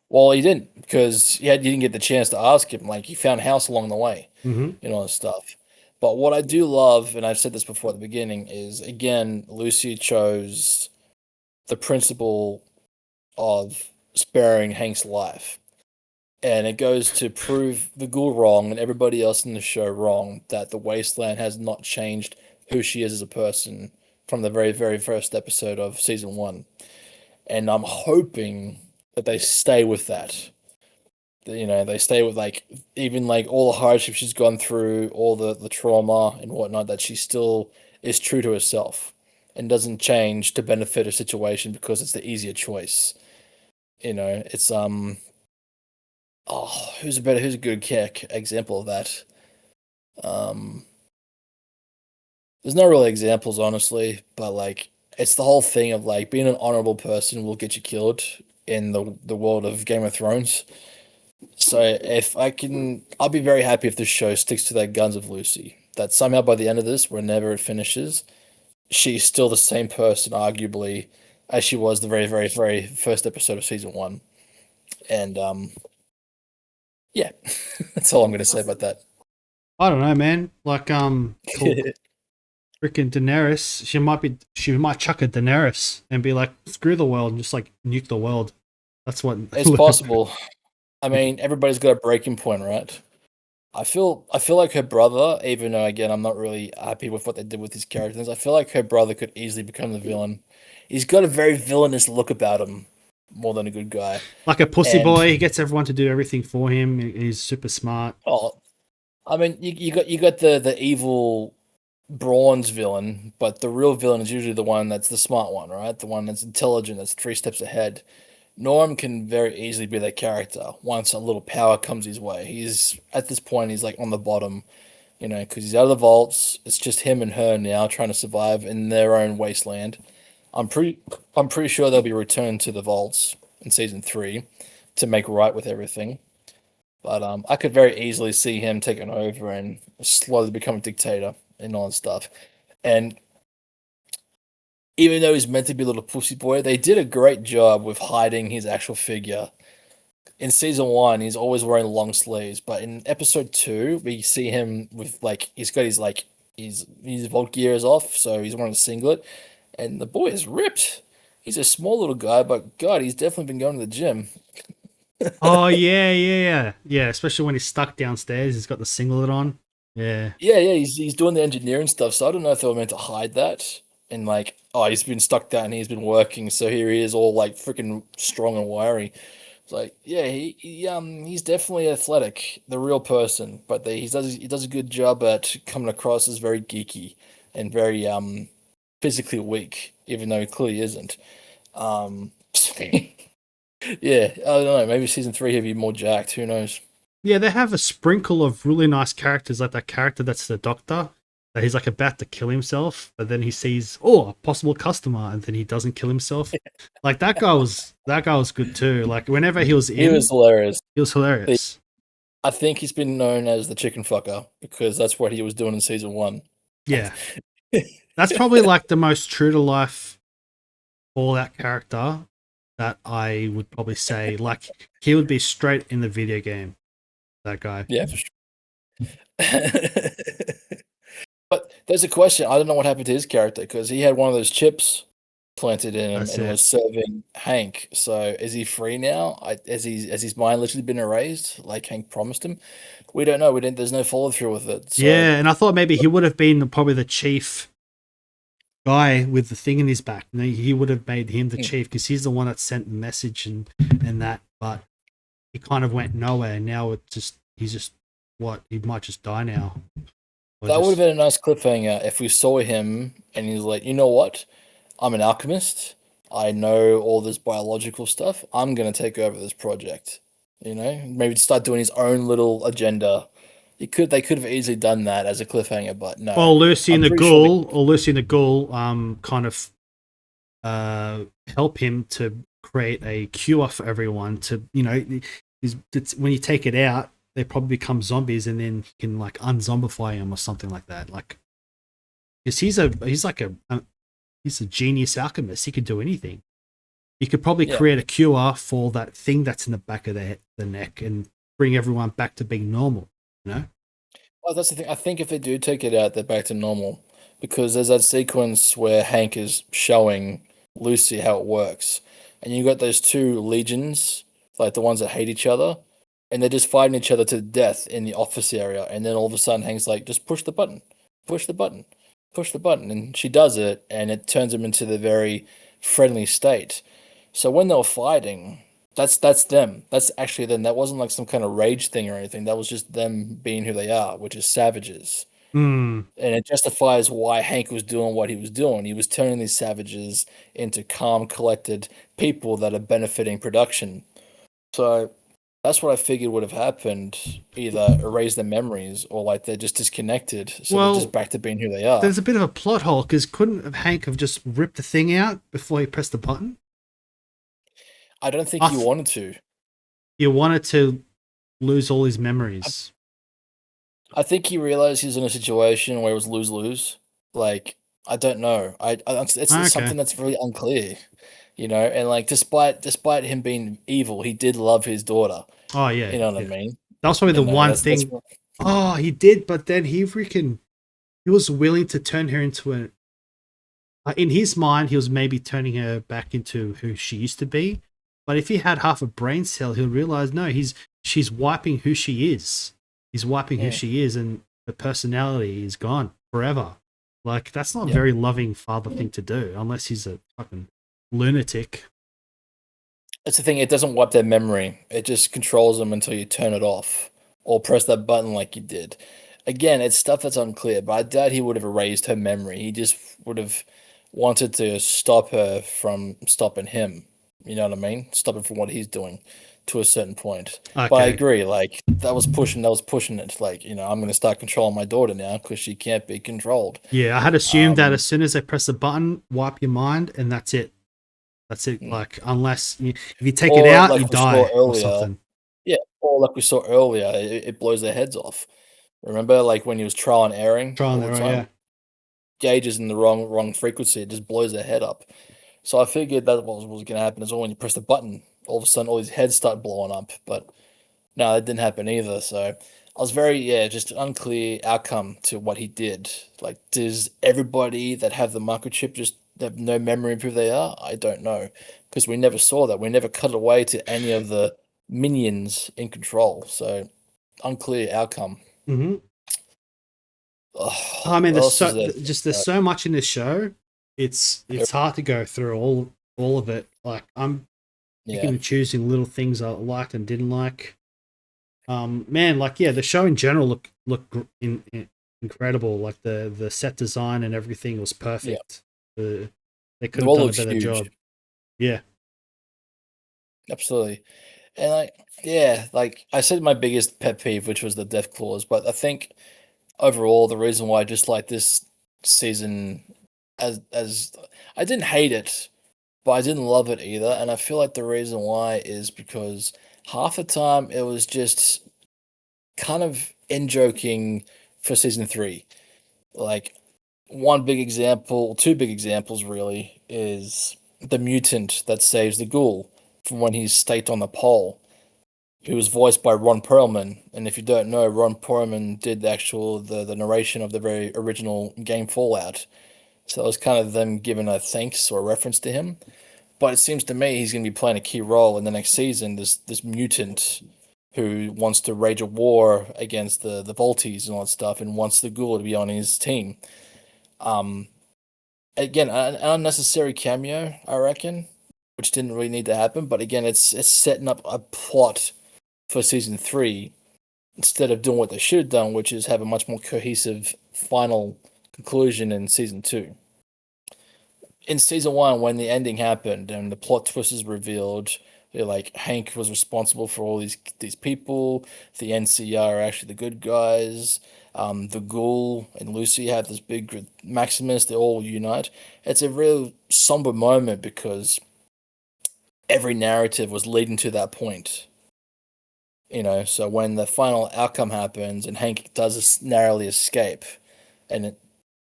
Well, he didn't, because he didn't get the chance to ask him. Like, he found House along the way, Mm-hmm. and stuff. But what I do love, and I've said this before at the beginning, is again Lucy chose the principle of sparing Hank's life. And it goes to prove the Ghoul wrong and everybody else in the show wrong, that the Wasteland has not changed who she is as a person from the very, very first episode of season 1. And I'm hoping that they stay with that. They stay with, like, even like all the hardship she's gone through, all the trauma and whatnot, that she still is true to herself and doesn't change to benefit her situation because it's the easier choice. It's who's a good example of that? There's no really examples, honestly, but like, it's the whole thing of like being an honorable person will get you killed in the world of Game of Thrones. So if I'll be very happy if this show sticks to that guns of Lucy. That somehow by the end of this, whenever it finishes, she's still the same person, arguably, as she was the very, very, very first episode of season 1. And yeah, that's all I'm going to say about that. I don't know, man. Like freaking Daenerys, she might chuck a Daenerys and be like, screw the world and just like nuke the world. That's what It's possible. I mean, everybody's got a breaking point, right? I feel like her brother, even though again I'm not really happy with what they did with his characters, I feel like her brother could easily become the villain. He's got a very villainous look about him, more than a good guy. Like a pussy And- boy, he gets everyone to do everything for him. He's super smart. Oh, I mean, you got the evil bronze villain, but the real villain is usually the one that's the smart one, right? The one that's intelligent, that's 3 steps ahead. Norm can very easily be that character once a little power comes his way. He's at this point, he's like on the bottom, because he's out of the vaults. It's just him and her now trying to survive in their own wasteland. I'm pretty sure they'll be returned to the vaults in season 3 to make right with everything. But I could very easily see him taking over and slowly become a dictator and all that stuff. And even though he's meant to be a little pussy boy, they did a great job with hiding his actual figure. In season 1, he's always wearing long sleeves, but in episode 2, we see him with he's got his vault gear is off, so he's wearing a singlet, and the boy is ripped. He's a small little guy, but God, he's definitely been going to the gym. Oh yeah. Especially when he's stuck downstairs, he's got the singlet on. Yeah, Yeah, he's doing the engineering stuff, so I don't know if they were meant to hide that and like, oh, he's been stuck down, he's been working, so here he is all like freaking strong and wiry. It's like, yeah, he's definitely athletic, the real person, but he does a good job at coming across as very geeky and very physically weak, even though he clearly isn't. Um, yeah, I don't know. Maybe season three he'll be more jacked. Who knows? yeah. They have a sprinkle of really nice characters, like that character that's the doctor. That he's like about to kill himself, but then he sees a possible customer, and then he doesn't kill himself. Like that guy was good too. Like whenever he was He in, was hilarious. he was hilarious. I think he's been known as the chicken fucker because that's what he was doing in season one. Yeah, that's probably like the most true to life Fallout character that I would probably say. Like he would be straight in the video game. That guy. Yeah, for sure. But there's a question. I don't know what happened to his character because he had one of those chips planted in him That's and it. was serving Hank. So is he free now? Has his mind literally been erased like Hank promised him? We don't know. We didn't. There's no follow through with it. So Yeah, and I thought maybe he would have been probably the chief guy with the thing in his back. You know, he would have made him the Hmm. chief because he's the one that sent the message and that. But he kind of went nowhere. And now he's just what he might just die now. Or that would have just been a nice cliffhanger if we saw him and he's like, you know what? I'm an alchemist. I know all this biological stuff. I'm gonna take over this project. You know, maybe start doing his own little agenda. They could have easily done that as a cliffhanger, but no. I'm pretty sure they. Or Lucy and the Ghoul kind of help him to create a cure for everyone. To when you take it out, they probably become zombies, and then he can like unzombify them or something like that. Like, because he's a genius alchemist. He could do anything. He could probably Yeah. create a cure for that thing that's in the back of the neck and bring everyone back to being normal. You know? Well, that's the thing. I think if they do take it out, they're back to normal because there's that sequence where Hank is showing Lucy how it works, and you got those two legions, like the ones that hate each other, and they're just fighting each other to death in the office area. And then all of a sudden, Hank's like, "Just push the button, push the button, push the button," and she does it, and it turns them into the very friendly state. So when they were fighting, that's them. That's actually them. That wasn't like some kind of rage thing or anything. That was just them being who they are, which is savages. Hmm. And it justifies why Hank was doing what he was doing. He was turning these savages into calm, collected people that are benefiting production. So that's what I figured would have happened. Either erase their memories or like they're just disconnected. So they're just Well, back to being who they are. there's a bit of a plot hole because couldn't Hank have just ripped the thing out before he pressed the button? I don't think I he th- wanted to. he wanted to lose all his memories. I think he realized he's in a situation where it was lose lose. Like I don't know. It's Okay. something that's really unclear, you know. And like despite him being evil, he did love his daughter. Oh yeah, You know what I yeah. mean? That was probably the You know one that's thing. Oh, he did, but then he was willing to turn her into in his mind, he was maybe turning her back into who she used to be. But if he had half a brain cell, he'll realize no, she's wiping who she is. He's wiping who Yeah. she is, and the personality is gone forever. Like that's not a Yeah. very loving father thing to do, unless he's a fucking lunatic. That's the thing. It doesn't wipe their memory. It just controls them until you turn it off or press that button like you did. Again, it's stuff that's unclear, but I doubt he would have erased her memory. He just would have wanted to stop her from stopping him. You know what I mean? Stop him from what he's doing to a certain point. But I Okay. agree, like that was pushing it. Like, you know, I'm gonna start controlling my daughter now because she can't be controlled. Yeah, I had assumed that Um, as soon as they press the button, wipe your mind, and that's it. That's it. Mm. Like, if you take or it out, like you we saw die or earlier, something. yeah, or like we saw earlier, it blows their heads off. Remember, like when he was trial and erroring Trial all and the error, time, yeah. gauges in the wrong frequency, it just blows their head up. So I figured that was going to happen as well. When you press the button, all of a sudden all these heads start blowing up. But no, that didn't happen either. So I was just unclear outcome to what he did. Like, does everybody that have the microchip just have no memory of who they are? I don't know because we never saw that. We never cut away to any of the minions in control. So unclear outcome. Mm-hmm. Oh, I mean, what else is there? there's so much in this show. It's hard to go through all of it. Like I'm picking Yeah, and choosing little things I liked and didn't like. Man, like the show in general incredible. Like the set design and everything was yeah. perfect. They could The have role done a looks better huge. job. Yeah. Absolutely. And like I said, my biggest pet peeve, which was the death clause, but I think overall the reason why I dislike this season as I didn't hate it, but I didn't love it either. And I feel like the reason why is because half the time it was just kind of in joking for season three. Like one big example, two big examples really, is the mutant that saves the ghoul from when he's staked on the pole, who was voiced by Ron Perlman. And if you don't know, Ron Perlman did the narration of the very original game Fallout. So it was kind of them giving a thanks or a reference to him. But it seems to me he's going to be playing a key role in the next season. This mutant who wants to wage a war against the Volties and all that stuff, and wants the Ghoul to be on his team. Um, Again, an unnecessary cameo, I reckon, which didn't really need to happen. But again, it's setting up a plot for season three instead of doing what they should have done, which is have a much more cohesive final conclusion in season two. In season one, when the ending happened and the plot twist is revealed, like Hank was responsible for all these people. The NCR are actually the good guys. The Ghoul and Lucy have this big Maximus. They all unite. It's a real somber moment because every narrative was leading to that point. So when the final outcome happens and Hank does narrowly escape, and it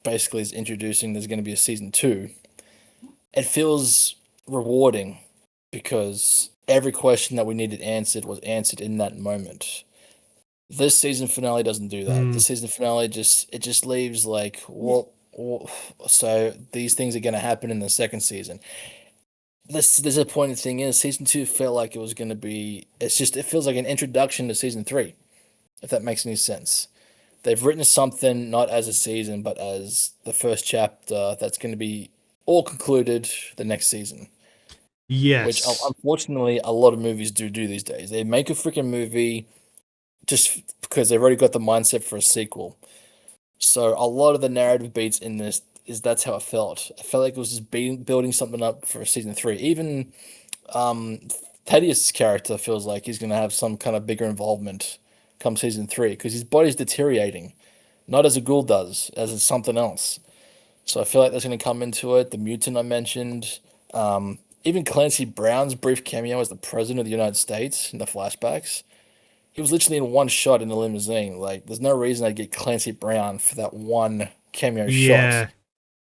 basically is introducing there's going to be a season two, it feels rewarding because every question that we needed answered was answered in that moment. This season finale doesn't do that. The Mm, season finale just leaves like, well, so these things are going to happen in the second season. This disappointing thing is season two felt like it was going to be. It feels like an introduction to season three, if that makes any sense. They've written something not as a season, but as the first chapter that's going to be all concluded the next season. Which yes. unfortunately a lot of movies do these days. They make a freaking movie just because they've already got the mindset for a sequel. So a lot of the narrative beats in this is that's how it felt. I felt like it was just building something up for season three. Even um, Thaddeus' character feels like he's going to have some kind of bigger involvement come season three because his body's deteriorating, not as a ghoul does, as it's something else. So I feel like that's going to come into it. The mutant I mentioned, even Clancy Brown's brief cameo as the president of the United States in the flashbacks. He was literally in one shot in the limousine. Like, there's no reason I'd get Clancy Brown for that one cameo shot. Yeah.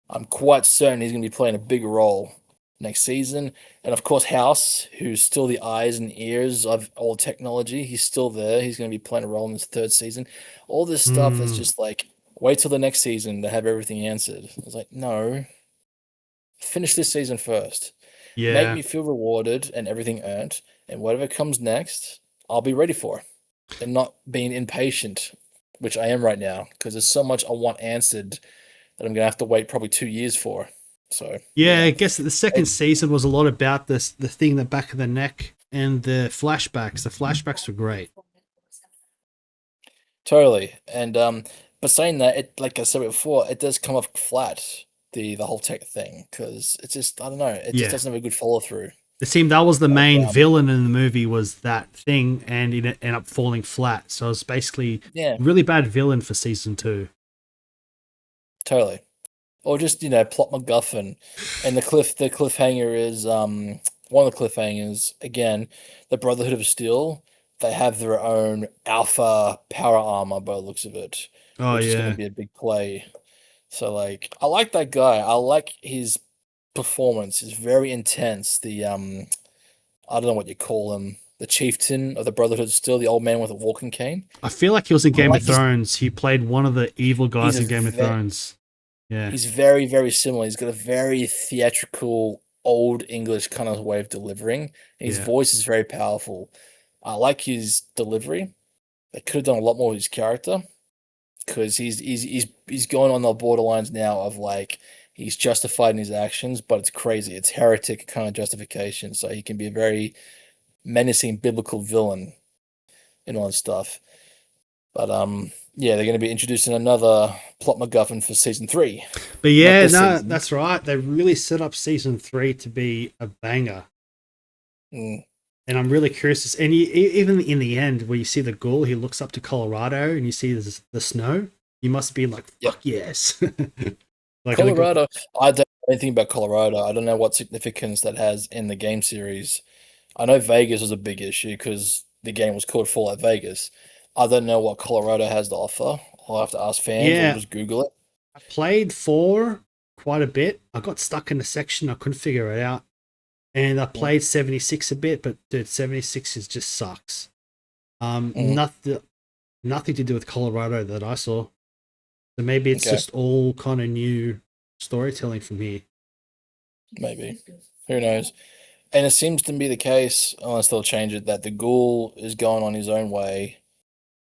I'm quite certain he's going to be playing a big role next season. And of course, House, who's still the eyes and ears of all technology, he's still there. He's going to be playing a role in this third season. All this stuff is Mm, just like, wait till the next season to have everything answered. I was like, no, finish this season first. Make yeah. me feel rewarded and everything earned. And whatever comes next, I'll be ready for. And not being impatient, which I am right now, because there's so much I want answered that I'm gonna have to wait probably 2 years for. So Yeah, yeah, I guess the second it, season was a lot about the thing in the back of the neck and the flashbacks. The flashbacks were great. totally. And but saying that, it like I said before, it does come off flat the whole tech thing because it's just I don't know, it just Yeah. doesn't have a good follow through. It seemed that was the Like main villain in the movie was that thing, and it ended up falling flat. So it's basically yeah, a really bad villain for season two. totally. Or just plot MacGuffin, and the cliffhanger is one of the cliffhangers again, the Brotherhood of Steel. They have their own alpha power armor by the looks of it, Oh which is going to yeah, be a big play. So like, I like that guy. I like his performance. He's very intense. The I don't know what you call him, the chieftain of the Brotherhood of Steel, the old man with a walking cane. I feel like he was in I Game of like his. Thrones. He played one of the evil He's guys a in Game of Thrones. Yeah, He's very, very similar. He's got a very theatrical, old English kind of way of delivering. His yeah. voice is very powerful. I like his delivery. They could have done a lot more with his character because he's going on the borderlines now of like he's justified in his actions, but it's crazy. It's heretic kind of justification. So he can be a very menacing biblical villain and all that stuff. But yeah, they're going to be introducing another plot MacGuffin for season 3. But yeah, this no, season. that's right. They really set up season 3 to be a banger. Mm. And I'm really curious. And even in the end, where you see the ghoul, he looks up to Colorado and you see the snow. You must be like, Yep. fuck yes. Like Colorado, I don't know anything about Colorado. I don't know what significance that has in the game series. I know Vegas was a big issue because the game was called Fallout Vegas. I don't know what Colorado has to offer. I'll have to ask fans or Yeah. just Google it. I played 4 quite a bit. I got stuck in a section. I couldn't figure it out. And I played 76 a bit, but dude, 76 is just sucks. Nothing to do with Colorado that I saw. So maybe it's Okay. just all kind of new storytelling from here. Maybe. Who knows? And it seems to be the case, unless they'll change it, that the ghoul is going on his own way,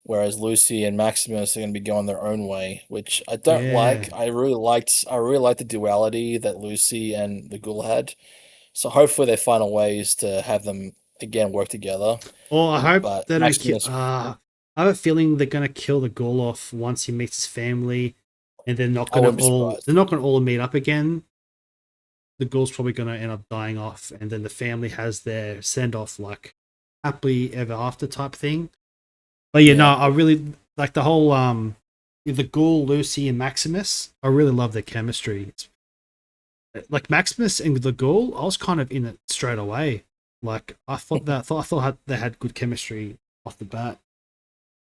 whereas Lucy and Maximus are going to be going their own way, which I don't like. Yeah. I really liked the duality that Lucy and the ghoul had. So hopefully they find a ways to have them again work together. Or I hope But they don't kill. Maximus, I have a feeling they're gonna kill the ghoul off once he meets his family, and they're not I gonna wouldn't be surprised. all meet up again. The ghoul's probably gonna end up dying off, and then the family has their send off, like happily ever after type thing. But yeah, no, Yeah. I really like the whole the ghoul, Lucy, and Maximus. I really love their chemistry. It's, like Maximus and the ghoul, I was kind of in it straight away. Like I thought they had good chemistry off the bat.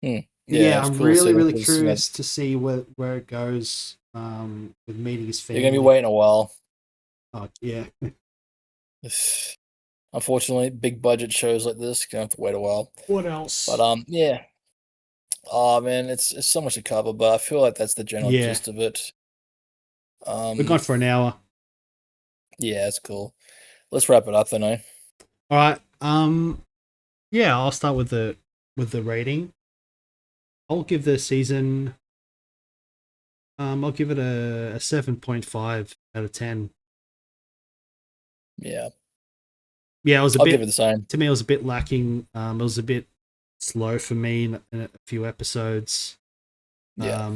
Yeah, Yeah, it's I'm cool really seeing really this, you know, curious to see where it goes with meeting his you're gonna be family. waiting a while. Yeah. Unfortunately, big budget shows like this gonna have to wait a while. What else? But yeah. Oh man, it's so much to cover, but I feel like that's the general Yeah, gist of it. we're gone for an hour. Yeah, it's cool. Let's wrap it up then, eh? All right. Yeah, I'll start with the rating. I'll give the season. I'll give it a 7.5 out of 10. Yeah, Yeah, it was a I'll give bit it the same. to me. It was a bit lacking. It was a bit slow for me in a few episodes. Yeah,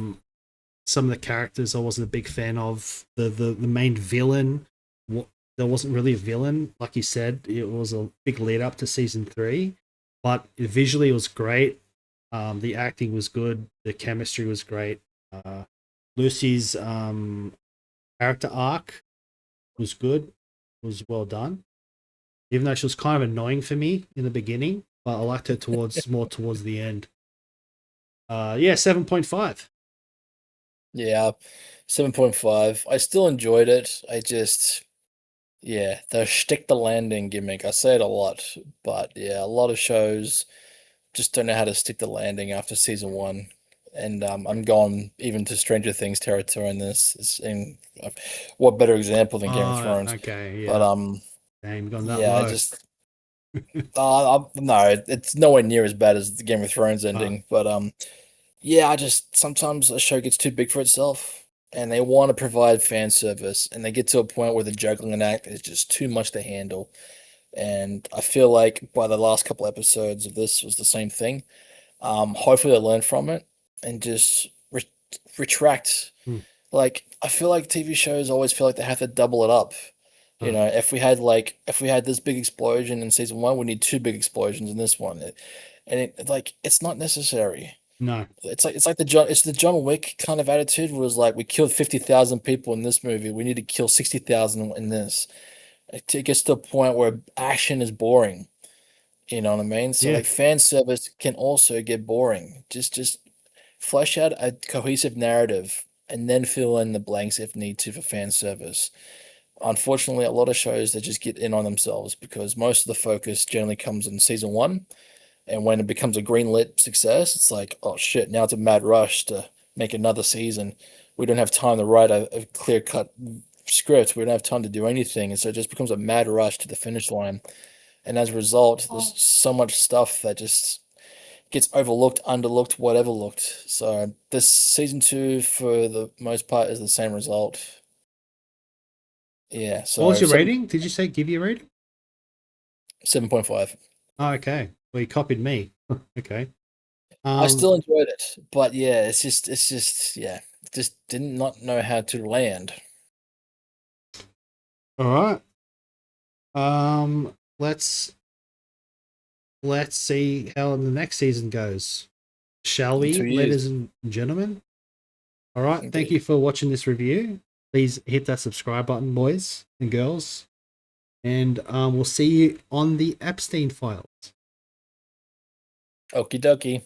Some of the characters I wasn't a big fan of. The main villain, there wasn't really a villain, like you said. It was a big lead up to season 3, but visually it was great. The acting was good. The chemistry was great. Lucy's character arc was good. Was well done. Even though she was kind of annoying for me in the beginning, but I liked her towards the end. Yeah, 7.5. yeah, 7.5. I still enjoyed it. I just, yeah, the stick the landing gimmick. I say it a lot, but yeah, a lot of shows just don't know how to stick the landing after season 1. And I'm going even to Stranger Things territory in this. What better example than Game of Thrones? Okay, But yeah. Damn, gone that yeah, I low. just no, it's nowhere near as bad as the Game of Thrones ending. But yeah, I just sometimes a show gets too big for itself, and they want to provide fan service, and they get to a point where the juggling act is just too much to handle. And I feel like by the last couple episodes of this was the same thing. Hopefully they learn from it and just retract. Hmm. Like I feel like TV shows always feel like they have to double it up. You Huh. know, if we had this big explosion in season 1, we need 2 big explosions in this one. Like it's not necessary. No. It's like the John Wick kind of attitude was like we killed 50,000 people in this movie. We need to kill 60,000 in this. It gets to a point where action is boring. You know what I mean? So Yeah. like fan service can also get boring. Just flesh out a cohesive narrative and then fill in the blanks if need to for fan service. Unfortunately, a lot of shows they just get in on themselves because most of the focus generally comes in season 1, and when it becomes a greenlit success, it's like, oh shit, now it's a mad rush to make another season. We don't have time to write a clear cut script. We don't have time to do anything, and so it just becomes a mad rush to the finish line. and as a result, there's so much stuff that just gets overlooked, underlooked, whatever looked. So this season 2, for the most part, is the same result. Yeah. So What was your rating? Did you say give you a rating? 7.5. Oh, okay. Well, you copied me. Okay. I still enjoyed it, but yeah, it's just yeah, just did not know how to land. All right. Let's see how the next season goes. Shall In we, 2 years. ladies and gentlemen? All right. Thank Indeed. you for watching this review. Please hit that subscribe button, boys and girls. And we'll see you on the Epstein Files. Okie dokie.